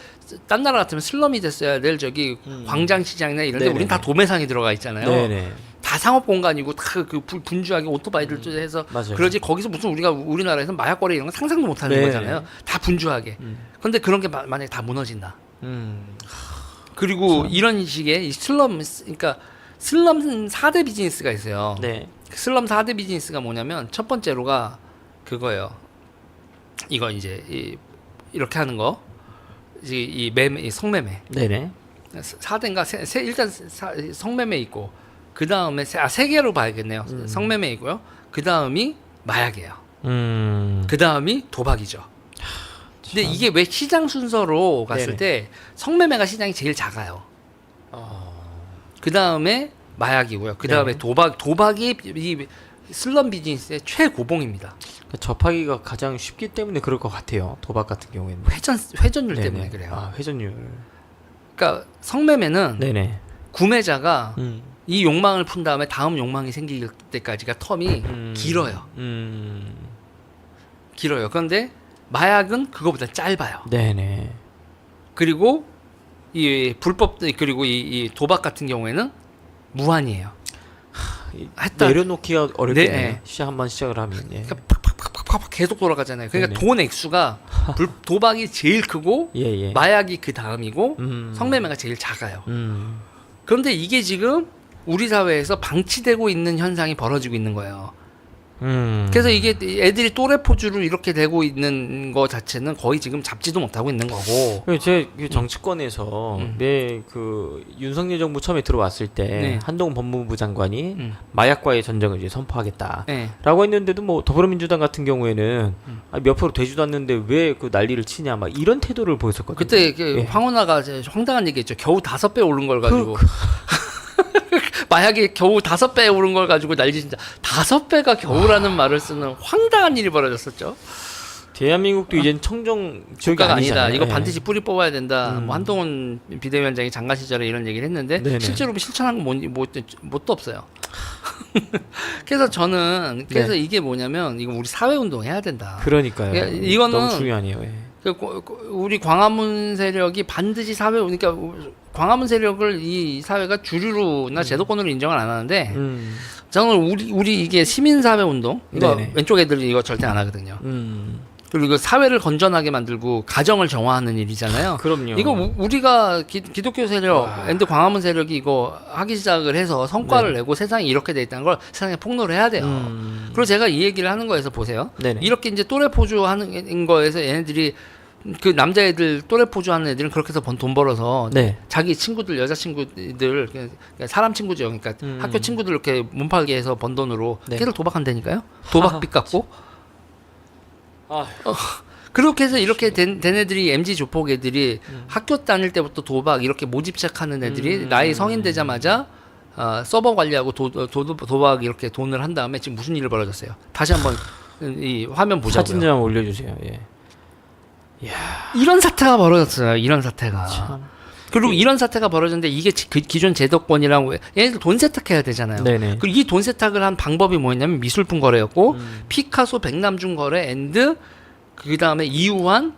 딴 나라 같으면 슬럼이 됐어야 될 저기 광장시장이나 이런 데 네네네. 우린 다 도매상이 들어가 있잖아요. 네네. 다 다 상업 공간이고 다 그 분주하게 오토바이들 해서 맞아요. 그러지 거기서 무슨 우리가 우리나라에서 마약 거래 이런 거 상상도 못 하는 네. 거잖아요. 다 분주하게. 근데 그런 게 만약에 다 무너진다. 음. 그리고 이런 식의 이 슬럼 그러니까 슬럼 4대 비즈니스가 있어요. 네. 슬럼 4대 비즈니스가 뭐냐면 첫 번째로가 그거예요. 이거 이제 이렇게 하는 거. 이 매매, 이 성매매. 네네. 4대인가 일단 성매매 있고 그 다음에 세 개로 봐야겠네요. 성매매 있고요. 그 다음이 마약이에요. 그 다음이 도박이죠. 근데 이게 왜 시장 순서로 갔을 네네. 때 성매매가 시장이 제일 작아요. 그 다음에 마약이고요. 그 다음에 네. 도박이 이 슬럼 비즈니스의 최고봉입니다. 접하기가 가장 쉽기 때문에 그럴 것 같아요. 도박 같은 경우에는. 회전율 네네. 때문에 그래요. 아, 회전율. 그러니까 성매매는 네네. 구매자가 이 욕망을 푼 다음에 다음 욕망이 생길 때까지가 텀이 길어요. 길어요. 그런데 마약은 그거보다 짧아요. 네네. 그리고 이 불법 그리고 이 도박 같은 경우에는 무한이에요. 했다. 내려놓기가 어렵겠네요. 네. 한번 시작을 하면. 예. 그러니까 팍팍팍팍 계속 돌아가잖아요. 그러니까 네네. 돈 액수가 도박이 제일 크고 예, 예. 마약이 그 다음이고 음. 성매매가 제일 작아요. 그런데 이게 지금 우리 사회에서 방치되고 있는 현상이 벌어지고 있는 거예요. 그래서 이게 애들이 또래포주로 이렇게 되고 있는 거 자체는 거의 지금 잡지도 못하고 있는 거고. 제 정치권에서 매 그 윤석열 정부 처음에 들어왔을 때 네. 한동훈 법무부 장관이 마약과의 전쟁을 이제 선포하겠다라고 네. 했는데도 뭐 더불어민주당 같은 경우에는 몇 프로 되지도 않는데 왜 그 난리를 치냐 막 이런 태도를 보였었거든요. 그때 그 예. 황운하가 황당한 얘기했죠. 겨우 5배 오른 걸 가지고. 마약이 겨우 5배 오른 걸 가지고 난리 진짜 5배가 겨우라는 말을 쓰는 황당한 일이 벌어졌었죠. 대한민국도 이젠 청정 지역이 국가가 아니다. 아니잖아요. 이거 예. 반드시 뿌리 뽑아야 된다. 뭐 한동훈 비대위원장이 장관 시절에 이런 얘기를 했는데 네네. 실제로 실천한 건 뭣도 없어요. 그래서 저는 이게 뭐냐면 이거 우리 사회 운동 해야 된다. 그러니까요. 이거는 너무 중요하네요. 예. 우리 광화문 세력이 반드시 그러니까 광화문 세력을 이 사회가 주류나 제도권으로 인정을 안 하는데 저는 우리 이게 시민사회 운동 이거 네네. 왼쪽 애들이 이거 절대 안 하거든요. 그리고 이거 사회를 건전하게 만들고 가정을 정화하는 일이잖아요. 그럼요. 이거 우리가 기독교 세력, 앤드 광화문 세력이 이거 하기 시작을 해서 성과를 내고 세상이 이렇게 돼 있다는 걸 세상에 폭로를 해야 돼요. 그리고 제가 이 얘기를 하는 거에서 보세요. 네네. 이렇게 이제 또래 포주 하는 거에서 얘네들이 그 남자애들 또래 포주 하는 애들은 그렇게 해서 돈 벌어서 네. 자기 친구들 여자 친구들 그냥 사람 친구죠. 그러니까 학교 친구들 이렇게 몸팔게 해서 번 돈으로 네. 걔를 도박한다니까요. 도박빚 갚고. 아. 그렇게 해서 이렇게 된 애들이 MZ 조폭 애들이 학교 다닐 때부터 도박 이렇게 모집책하는 애들이 나이 성인 되자마자 서버 관리하고 도박 이렇게 돈을 한 다음에 지금 무슨 일이 벌어졌어요. 다시 한번 이 화면 보자고요. 사진 좀 올려주세요. 예. 이런 사태가 벌어졌어요. 이런 사태가. 참. 그리고 이런 사태가 벌어졌는데 이게 기존 제도권이랑 얘네들 돈 세탁해야 되잖아요. 네네. 그리고 이 돈 세탁을 한 방법이 뭐였냐면 미술품 거래였고 피카소 백남준 거래 앤드 그 다음에 이우환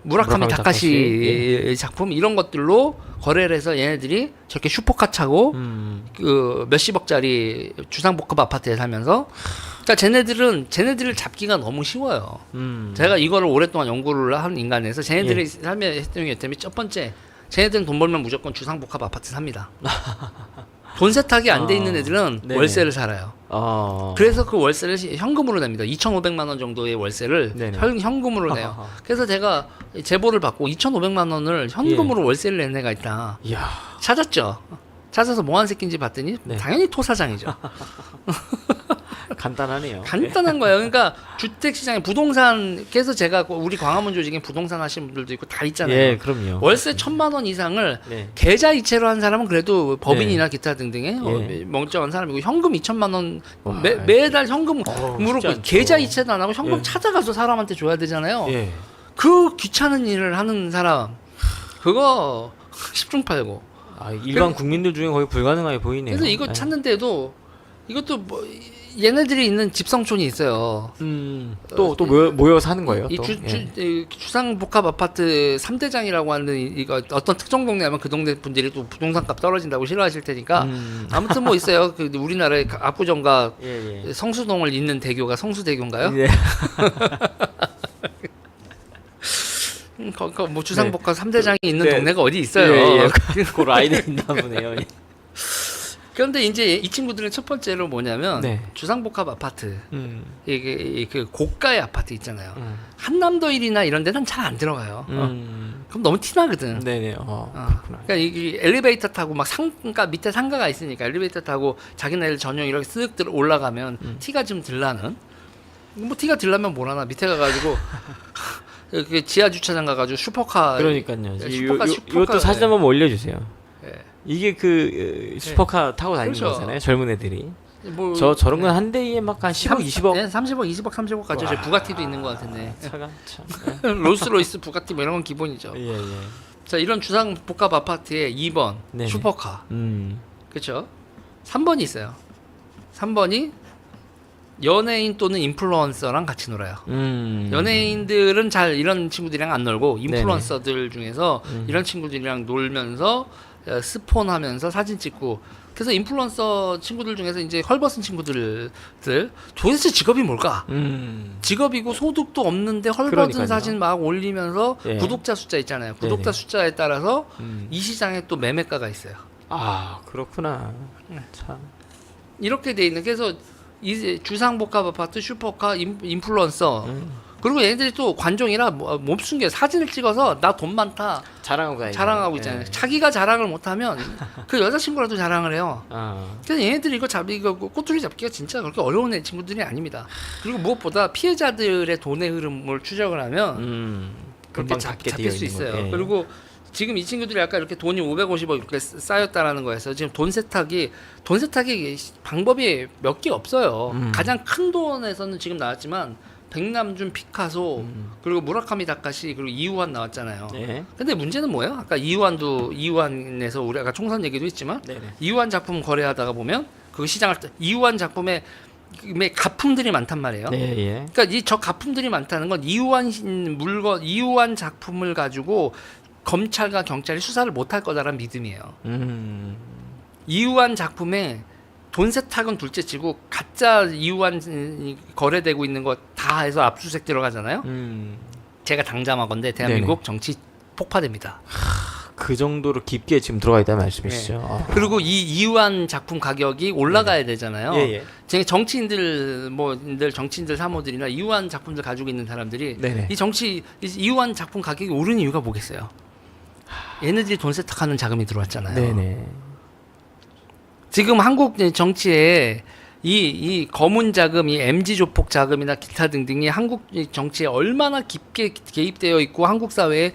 무라카미 다카시 작품 이런 것들로 거래를 해서 얘네들이 저렇게 슈퍼카 차고 그 몇십억짜리 주상복합 아파트에 살면서 그러니까 쟤네들을 잡기가 너무 쉬워요. 제가 이거를 오랫동안 연구를 한 인간에서 쟤네들이 삶의 했더니 첫 번째 쟤네들은 돈 벌면 무조건 주상복합 아파트 삽니다. 돈 세탁이 안 돼 있는 애들은 네네. 월세를 살아요. 그래서 그 월세를 현금으로 냅니다. 2,500만 원 정도의 월세를 현금으로 내요. 그래서 제가 제보를 받고 2,500만 원을 현금으로 월세를 낸 애가 있다. 이야. 찾았죠. 찾아서 뭐 하는 새끼인지 봤더니 당연히 토사장이죠. 간단하네요. 간단한 거예요. 그러니까 주택시장에 부동산 그래서 제가 우리 광화문 조직에 부동산 하시는 분들도 있고 다 있잖아요. 예, 그럼요. 월세 1,000만 원 이상을 네. 계좌 이체로 한 사람은 그래도 법인이나 기타 등등의 멍청한 사람이고 현금 2,000만 원 매달 현금으로 쉽지 않죠. 계좌 이체도 안 하고 현금 찾아가서 사람한테 줘야 되잖아요. 예. 그 귀찮은 일을 하는 사람 그거 10중 팔고. 일반 국민들 중에 거의 불가능하게 보이네요. 그래서 이거 찾는데도 이것도 뭐 얘네들이 있는 집성촌이 있어요. 또 모여 사는 거예요. 이 또. 이 주상복합 아파트 3대장이라고 하는 이거 어떤 특정 동네하면 그 동네 분들이 또 부동산값 떨어진다고 싫어하실 테니까 아무튼 뭐 있어요. 그 우리나라의 압구정과 예. 성수동을 잇는 대교가 성수대교인가요? 예. 뭐 주상복합 3대장이 있는 네. 동네가 어디 있어요? 예. 그 라인에 있나 보네요. 예. 그런데 이제 이 친구들은 첫 번째로 뭐냐면 네. 주상복합 아파트 음. 그 고가의 아파트 있잖아요. 한남더일이나 이런 데는 잘 안 들어가요. 그럼 너무 티나거든. 네네. 그렇구나. 그러니까 이 엘리베이터 타고 막 상가 밑에 상가가 있으니까 엘리베이터 타고 자기네들 전용 이렇게 쓱 올라가면 티가 좀 들라는. 뭐 티가 들라면 뭐라나 밑에 가가지고 그 지하 주차장 가가지고 슈퍼카. 그러니까요. 슈퍼카. 이것도 사진 한번 올려주세요. 예. 이게 그 슈퍼카 타고 다니는 그렇죠. 거잖아요. 젊은 애들이. 뭐 저런 건 한 대에 막 한 10억, 20억. 네, 30억, 20억, 30억 가죠. 저 부가티도 있는 것 같은데. 차가 참. 롤스로이스, 부가티 뭐 이런 건 기본이죠. 예. 자, 이런 주상복합 아파트의 2번 네네. 슈퍼카. 그렇죠? 3번이 있어요. 3번이 연예인 또는 인플루언서랑 같이 놀아요. 연예인들은 잘 이런 친구들이랑 안 놀고 인플루언서들 중에서 이런 친구들이랑 놀면서 스폰하면서 사진 찍고. 그래서 인플루언서 친구들 중에서 이제 헐벗은 친구들 도대체 직업이 뭘까? 직업이고 소득도 없는데 헐벗은 그러니까요. 사진 막 올리면서 예. 구독자 숫자 있잖아요. 구독자 숫자에 따라서 이 시장에 또 매매가가 있어요. 아 그렇구나. 참. 이렇게 돼 있는. 그래서 이제 주상복합 아파트, 슈퍼카, 인플루언서. 그리고 얘네들이 또 관종이라 못 숨겨요. 사진을 찍어서 나 돈 많다 자랑하고 있잖아요. 자기가 자랑을 못하면 그 여자친구라도 자랑을 해요. 그래서 얘네들이 이거 꼬투리 잡기가 진짜 그렇게 어려운 애 친구들이 아닙니다. 그리고 무엇보다 피해자들의 돈의 흐름을 추적을 하면 그렇게 금방 잡힐 수 있어요. 예. 그리고 지금 이 친구들이 아까 이렇게 돈이 550억 이렇게 쌓였다라는 거에서 지금 돈 세탁이 방법이 몇 개 없어요. 가장 큰 돈에서는 지금 나왔지만 백남준, 피카소, 그리고 무라카미 다카시, 그리고 이우환 나왔잖아요. 예. 근데 문제는 뭐예요? 아까 이우환에서 우리 아까 총선 얘기도 했지만 네네. 이우환 작품 거래하다가 보면 그 시장을 이우환 작품에 가품들이 많단 말이에요. 예. 그러니까 저 가품들이 많다는 건 이우환 작품을 가지고 검찰과 경찰이 수사를 못할 거다라는 믿음이에요. 이우환 작품에 돈 세탁은 둘째치고 가짜 이우환 거래되고 있는 거 다 해서 압수수색 들어가잖아요. 제가 당장하건데 대한민국 정치 폭파됩니다. 그 정도로 깊게 지금 들어가 있다는 말씀이시죠. 그리고 이 이우환 작품 가격이 올라가야 되잖아요. 예. 제가 정치인들 사모들이나 이우환 작품들 가지고 있는 사람들이 네네. 이우환 작품 가격이 오른 이유가 뭐겠어요? 얘네들이 돈 세탁하는 자금이 들어왔잖아요. 네네. 지금 한국 정치에 이 검은 자금, 이 MG 조폭 자금이나 기타 등등이 한국 정치에 얼마나 깊게 개입되어 있고 한국 사회에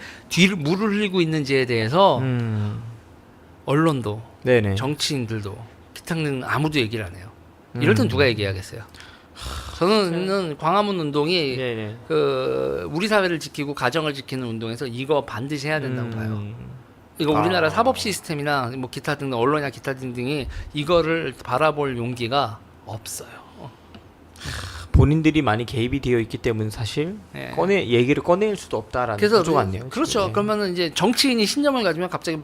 물을 흘리고 있는지에 대해서 언론도, 네네. 정치인들도, 기타 등등 아무도 얘기를 안 해요. 이럴 땐 누가 얘기하겠어요? 저는 광화문 운동이 네네. 우리 사회를 지키고 가정을 지키는 운동에서 이거 반드시 해야 된다고 봐요. 이거 우리나라 사법 시스템이나 뭐 기타 등등 언론이나 기타 등등이 이거를 바라볼 용기가 없어요. 본인들이 많이 개입이 되어 있기 때문에 사실 네. 얘기를 꺼낼 수도 없다라는 그래서 구조 같네요. 그렇죠. 지금. 네. 그러면은 이제 정치인이 신념을 가지면 갑자기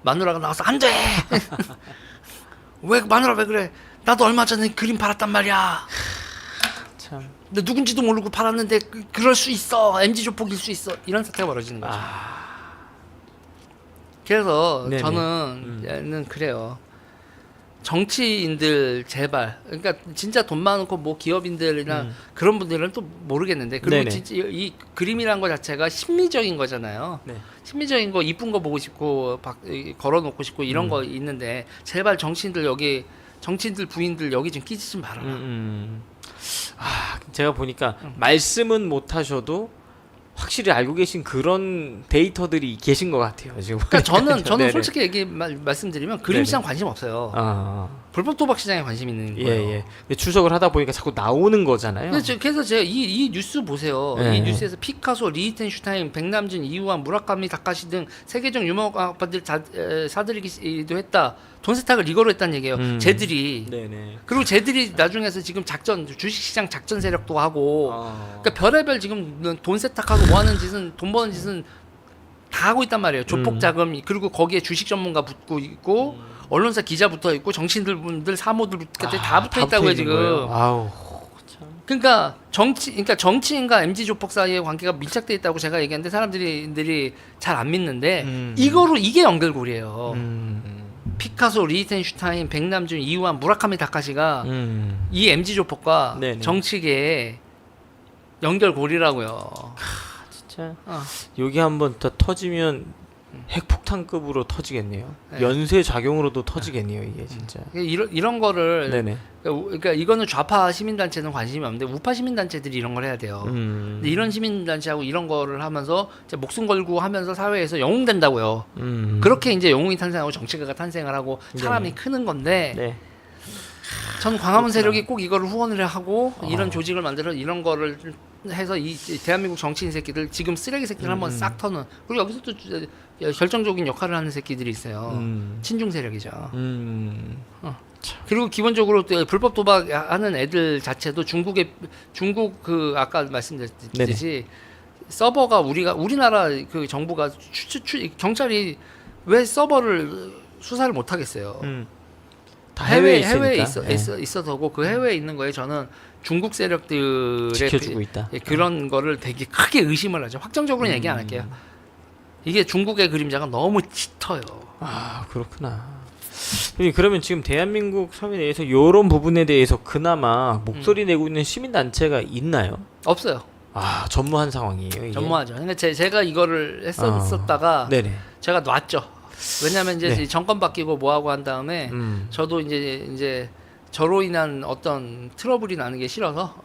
마누라가 나와서 안 돼. 왜 마누라 왜 그래? 나도 얼마 전에 그림 팔았단 말이야. 참. 근데 누군지도 모르고 팔았는데 그럴 수 있어. MG 조폭일 수 있어. 이런 사태가 벌어지는 거죠. 그래서 네네. 저는 그래요. 정치인들 제발, 그러니까 진짜 돈 많고 뭐 기업인들이나 그런 분들은 또 모르겠는데, 그리고 네네. 진짜 이 그림이란 거 자체가 심미적인 거잖아요. 네. 심미적인 거 이쁜 거 보고 싶고 걸어놓고 싶고 이런 거 있는데 제발 정치인들 부인들 여기 좀 끼지 좀 말아라. 제가 보니까 말씀은 못 하셔도 확실히 알고 계신 그런 데이터들이 계신 것 같아요 지금. 그러니까 저는 네네. 솔직히 말씀드리면 그림 시장 관심 없어요. 불법 도박 시장에 관심 있는 거예요. 예. 근데 추적을 하다 보니까 자꾸 나오는 거잖아요. 그래서 제가 이 뉴스 보세요. 예. 이 뉴스에서 피카소, 리히텐슈타인, 백남준, 이우환, 무라카미, 다카시 등 세계적 유명 아빠들 사들이기도 했다. 돈 세탁을 이거로 했다는 얘기예요. 쟤들이. 네네. 그리고 쟤들이 나중에서 지금 주식시장 작전 세력도 하고, 그러니까 별의별 지금 돈 세탁하고 뭐 하는 짓은, 돈 버는 짓은 다 하고 있단 말이에요. 조폭 자금, 그리고 거기에 주식 전문가 붙고 있고, 언론사 기자 붙어 있고, 정치인들 사모들까지 다 붙어 있다고요, 지금. 아우. 참. 그러니까 정치인과 MZ 조폭 사이의 관계가 밀착돼 있다고 제가 얘기했는데 사람들이 잘 안 믿는데 이거로 이게 연결고리예요. 피카소, 리히텐슈타인, 백남준, 이우환, 무라카미 다카시가 이 MZ 조폭과 네네. 정치계의 연결고리라고요. 진짜 여기 한번 더 터지면 핵폭탄급으로 터지겠네요. 네. 연쇄 작용으로도 터지겠네요, 이게 진짜. 이런 거를 네네. 그러니까 이거는 좌파 시민단체는 관심이 없는데 우파 시민단체들이 이런 걸 해야 돼요. 근데 이런 시민단체하고 이런 거를 하면서 이제 목숨 걸고 하면서 사회에서 영웅된다고요. 그렇게 이제 영웅이 탄생하고 정치가가 탄생을 하고 사람이 네네. 크는 건데 네. 전 광화문 세력이 꼭 이거를 후원을 하고 이런 조직을 만들어 이런 거를 해서 이 대한민국 정치인 새끼들 지금 쓰레기 새끼들 한번 싹 터는 그리고 여기서 또 결정적인 역할을 하는 새끼들이 있어요. 친중 세력이죠. 그리고 기본적으로 또 불법 도박하는 애들 자체도 중국 그 아까 말씀드렸듯이 서버가 우리나라 그 정부가 경찰이 왜 서버를 수사를 못 하겠어요. 다 해외에 있어서고 그 해외에 있는 거에 저는 중국 세력들의 지켜주고 있다. 그런 거를 되게 크게 의심을 하죠. 확정적으로는 얘기 안 할게요. 이게 중국의 그림자가 너무 짙어요. 아 그렇구나. 그러면 지금 대한민국 사회 내에서 이런 부분에 대해서 그나마 목소리 내고 있는 시민 단체가 있나요? 없어요. 아 전무한 상황이에요. 이게? 전무하죠. 그러니까 제가 이거를 했었다가 네네. 제가 놨죠. 왜냐하면 이제 네. 정권 바뀌고 뭐하고 한 다음에 저도 이제 저로 인한 어떤 트러블이 나는 게 싫어서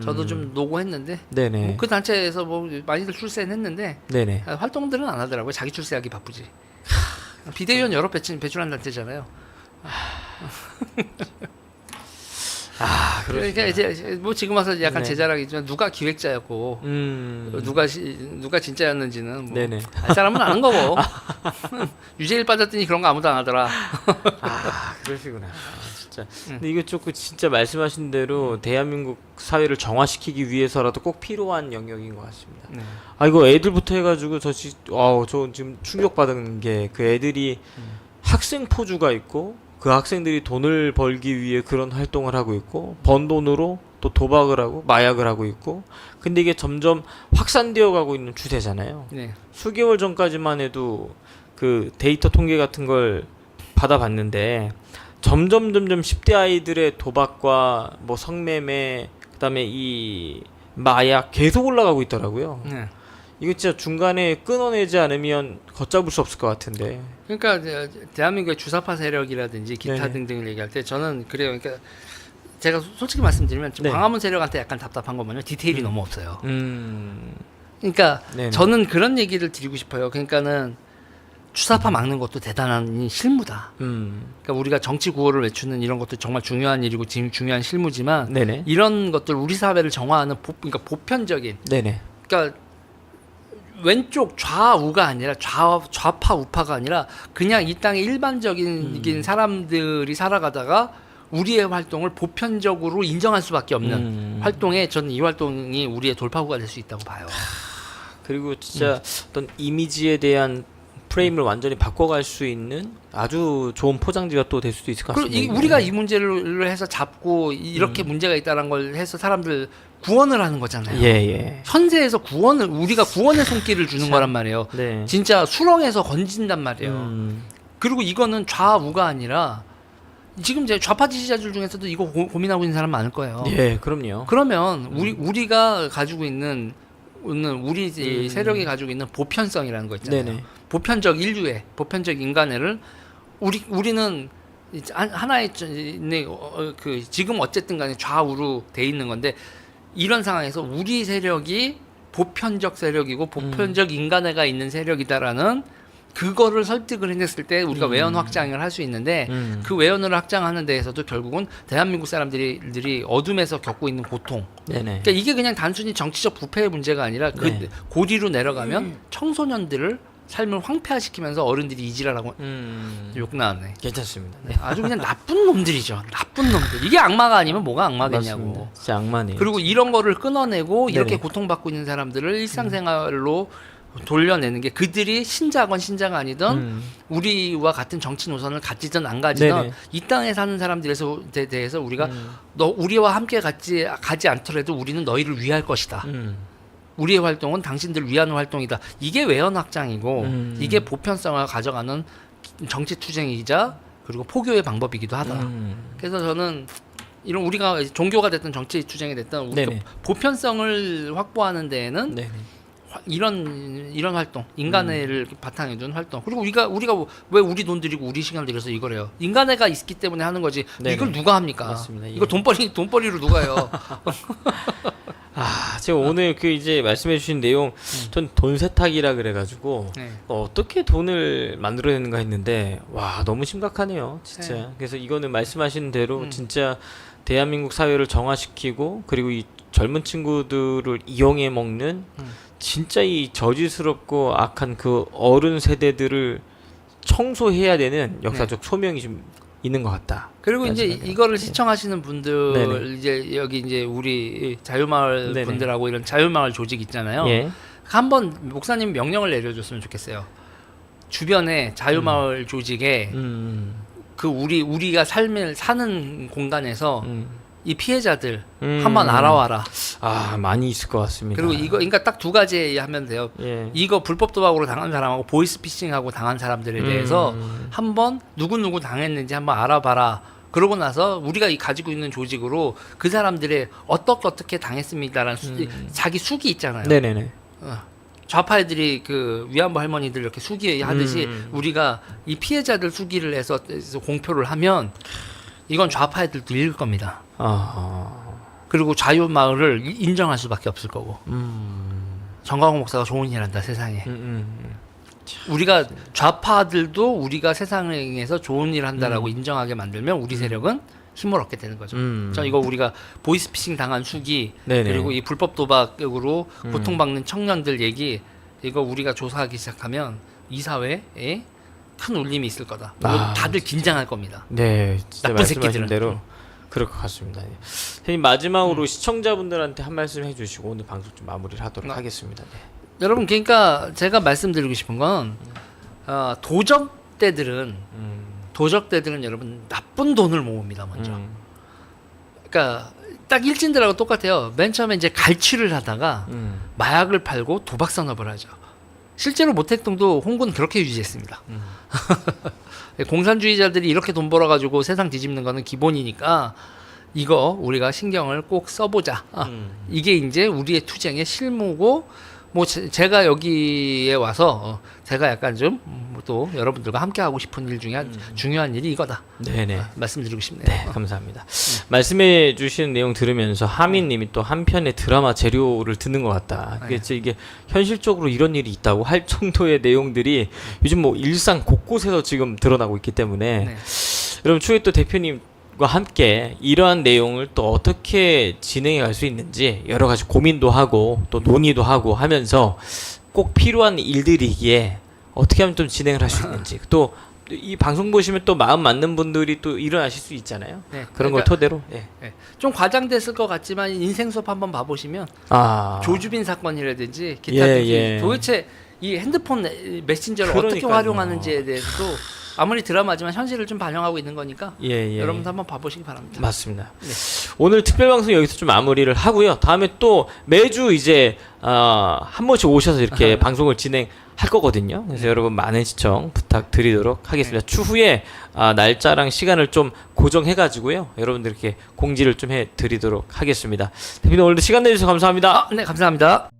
저도 좀 노고했는데 네네. 뭐 그 단체에서 뭐 많이들 출세는 했는데 네네. 활동들은 안 하더라고요. 자기 출세하기 바쁘지. 비대위원 여러 배출한 단체잖아요. 그러니까 이제 뭐 지금 와서 약간 네. 제 자랑이지만 누가 기획자였고 누가 진짜였는지는 뭐 네네. 알 사람은 아는 거고 유재일 빠졌더니 그런 거 아무도 안 하더라. 그러시구나. 진짜. 근데 이거 조금 진짜 말씀하신 대로 대한민국 사회를 정화시키기 위해서라도 꼭 필요한 영역인 것 같습니다. 네. 아 이거 애들부터 해가지고 저 지금 충격받은 게 그 애들이 학생 포주가 있고 그 학생들이 돈을 벌기 위해 그런 활동을 하고 있고 번 돈으로 또 도박을 하고 마약을 하고 있고 근데 이게 점점 확산되어 가고 있는 추세잖아요. 네. 수개월 전까지만 해도 그 데이터 통계 같은 걸 받아봤는데 점점 10대 아이들의 도박과 뭐 성매매 그다음에 이 마약 계속 올라가고 있더라고요. 네. 이거 진짜 중간에 끊어내지 않으면 걷잡을 수 없을 것 같은데. 그러니까 대한민국의 주사파 세력이라든지 기타 네네. 등등을 얘기할 때 저는 그래요. 그러니까 제가 솔직히 말씀드리면 지금 네. 광화문 세력한테 약간 답답한 건 뭐냐면 디테일이 너무 없어요. 그러니까 네네. 저는 그런 얘기를 드리고 싶어요. 그러니까는 주사파 막는 것도 대단한 실무다. 그러니까 우리가 정치 구호를 외치는 이런 것도 정말 중요한 일이고 중요한 실무지만 네네. 이런 것들 우리 사회를 정화하는 그러니까 보편적인 네네. 그러니까 왼쪽 좌우가 아니라 좌파 우파가 아니라 그냥 이 땅의 일반적인 사람들이 살아가다가 우리의 활동을 보편적으로 인정할 수밖에 없는 활동에 저는 이 활동이 우리의 돌파구가 될 수 있다고 봐요. 그리고 진짜 어떤 이미지에 대한 프레임을 완전히 바꿔갈 수 있는 아주 좋은 포장지가 또 될 수도 있을 것 그리고 같습니다. 우리가 이 문제를 해서 잡고 이렇게 문제가 있다는 걸 해서 사람들 구원을 하는 거잖아요. 예. 현세에서 우리가 구원의 손길을 주는 거란 말이에요. 네. 진짜 수렁에서 건진단 말이에요. 그리고 이거는 좌우가 아니라 지금 제 좌파 지지자들 중에서도 이거 고민하고 있는 사람 많을 거예요. 예, 그럼요. 그러면 우리가 가지고 있는 우리 세력이 가지고 있는 보편성이라는 거 있잖아요. 네네. 보편적 인류의 보편적 인간애를 우리는 하나의 그 지금 어쨌든 간에 좌우로 돼 있는 건데 이런 상황에서 우리 세력이 보편적 세력이고 보편적 인간애가 있는 세력이다라는 그거를 설득을 해냈을 때 우리가 외연 확장을 할 수 있는데 그 외연을 확장하는 데에서도 결국은 대한민국 사람들이 어둠에서 겪고 있는 고통. 네네. 그러니까 이게 그냥 단순히 정치적 부패의 문제가 아니라 그 네. 고리로 내려가면 청소년들을 삶을 황폐화시키면서 어른들이 이지랄하고 욕 나왔네. 괜찮습니다. 네, 아주 그냥 나쁜 놈들이죠. 나쁜 놈들. 이게 악마가 아니면 뭐가 악마겠냐고. 맞습니다. 진짜 악마네요. 그리고 이런 거를 끊어내고 이렇게 네네. 고통받고 있는 사람들을 일상생활로 돌려내는 게 그들이 신자건 신자가 아니든 우리와 같은 정치 노선을 가지든 안 가지든 네네. 이 땅에 사는 사람들에 대해서 우리가 너 우리와 함께 가지 않더라도 우리는 너희를 위할 것이다. 우리의 활동은 당신들을 위하는 활동이다. 이게 외연 확장이고 이게 보편성을 가져가는 정치 투쟁이자 그리고 포교의 방법이기도 하다. 그래서 저는 이런 우리가 종교가 됐든 정치 투쟁이 됐든 우리가 네네. 보편성을 확보하는 데에는 네네. 이런 활동, 인간애를 바탕에 둔 활동. 그리고 우리가 왜 우리 돈 들이고 우리 시간 들여서 이걸 해요? 인간애가 있기 때문에 하는 거지. 네네. 이걸 누가 합니까? 맞습니다. 예. 이거 돈벌이로 누가 해요? 제가 오늘 그 이제 말씀해주신 내용, 전 돈 세탁이라 그래가지고 네. 어떻게 돈을 만들어내는가 했는데 와 너무 심각하네요, 진짜. 네. 그래서 이거는 말씀하신 대로 진짜 대한민국 사회를 정화시키고 그리고 이 젊은 친구들을 이용해 먹는 진짜 이 저지스럽고 악한 그 어른 세대들을 청소해야 되는 역사적 소명이 좀 있는 것 같다. 그리고 이제 생각이 이거를 네. 시청하시는 분들 네네. 이제 여기 이제 우리 자유마을 네네. 분들하고 이런 자유마을 조직 있잖아요. 예. 한번 목사님 명령을 내려줬으면 좋겠어요. 주변에 자유마을 조직에 그 우리가 사는 공간에서 이 피해자들 한번 알아와라. 많이 있을 것 같습니다. 그리고 이거 그러니까 딱 두 가지 하면 돼요. 예. 이거 불법 도박으로 당한 사람하고 보이스피싱하고 당한 사람들에 대해서 한번 누구 당했는지 한번 알아봐라. 그러고 나서 우리가 가지고 있는 조직으로 그 사람들의 어떻게 당했습니다라는 자기 수기 있잖아요. 네네네. 좌파 애들이 그 위안부 할머니들 이렇게 수기 하듯이 우리가 이 피해자들 수기를 해서 공표를 하면 이건 좌파 애들도 읽을 겁니다. 그리고 자유마을을 인정할 수밖에 없을 거고. 정광훈 목사가 좋은 일 한다 세상에. 우리가 좌파들도 우리가 세상에서 좋은 일 한다라고 인정하게 만들면 우리 세력은 힘을 얻게 되는 거죠. 저 이거 우리가 보이스피싱 당한 수기 네네. 그리고 이 불법 도박으로 고통받는 청년들 얘기 이거 우리가 조사하기 시작하면 이 사회에 큰 울림이 있을 거다. 다들 긴장할 겁니다. 네, 진짜 나쁜 말씀하신 새끼들은. 대로 그럴 것 같습니다. 네. 선생님 마지막으로 시청자분들한테 한 말씀 해주시고 오늘 방송 좀 마무리를 하도록 하겠습니다. 네. 여러분 그러니까 제가 말씀드리고 싶은 건 도적대들은 여러분 나쁜 돈을 모읍니다 먼저. 그러니까 딱 일진들하고 똑같아요. 맨 처음에 이제 갈취를 하다가 마약을 팔고 도박 산업을 하죠. 실제로 모택동도 홍구는 그렇게 유지했습니다. 공산주의자들이 이렇게 돈 벌어가지고 세상 뒤집는 거는 기본이니까 이거 우리가 신경을 꼭 써보자. 이게 이제 우리의 투쟁의 실무고 뭐 제가 여기에 와서 제가 약간 좀 또 여러분들과 함께 하고 싶은 일 중에 중요한 일이 이거다. 네네. 말씀드리고 싶네요. 네, 감사합니다. 말씀해 주시는 내용 들으면서 하민님이 또 한편의 드라마 재료를 듣는 것 같다. 네. 그게 이게 현실적으로 이런 일이 있다고 할 정도의 내용들이 요즘 뭐 일상 곳곳에서 지금 드러나고 있기 때문에 네. 여러분 추후에 또 대표님과 함께 이러한 내용을 또 어떻게 진행해 갈 수 있는지 여러 가지 고민도 하고 또 논의도 하고 하면서 꼭 필요한 일들이기에 어떻게 하면 좀 진행을 할 수 있는지 또 이 방송 보시면 또 마음 맞는 분들이 또 일어나실 수 있잖아요. 네. 그런 걸 그러니까 토대로. 예. 좀 과장됐을 것 같지만 인생 수업 한번 봐보시면 조주빈 사건이라든지 기타 예, 등등 예. 도대체 이 핸드폰 메신저를 어떻게 그러니까요. 활용하는지에 대해서도 아무리 드라마지만 현실을 좀 반영하고 있는 거니까 예. 여러분도 한번 봐보시기 바랍니다. 맞습니다. 네. 오늘 특별 방송 여기서 좀 마무리를 하고요. 다음에 또 매주 이제 한 번씩 오셔서 이렇게 방송을 진행할 거거든요. 그래서 여러분 많은 시청 부탁드리도록 하겠습니다. 추후에 날짜랑 시간을 좀 고정해가지고요. 여러분들 이렇게 공지를 좀 해드리도록 하겠습니다. 대표님 오늘도 시간 내주셔서 감사합니다. 네, 감사합니다.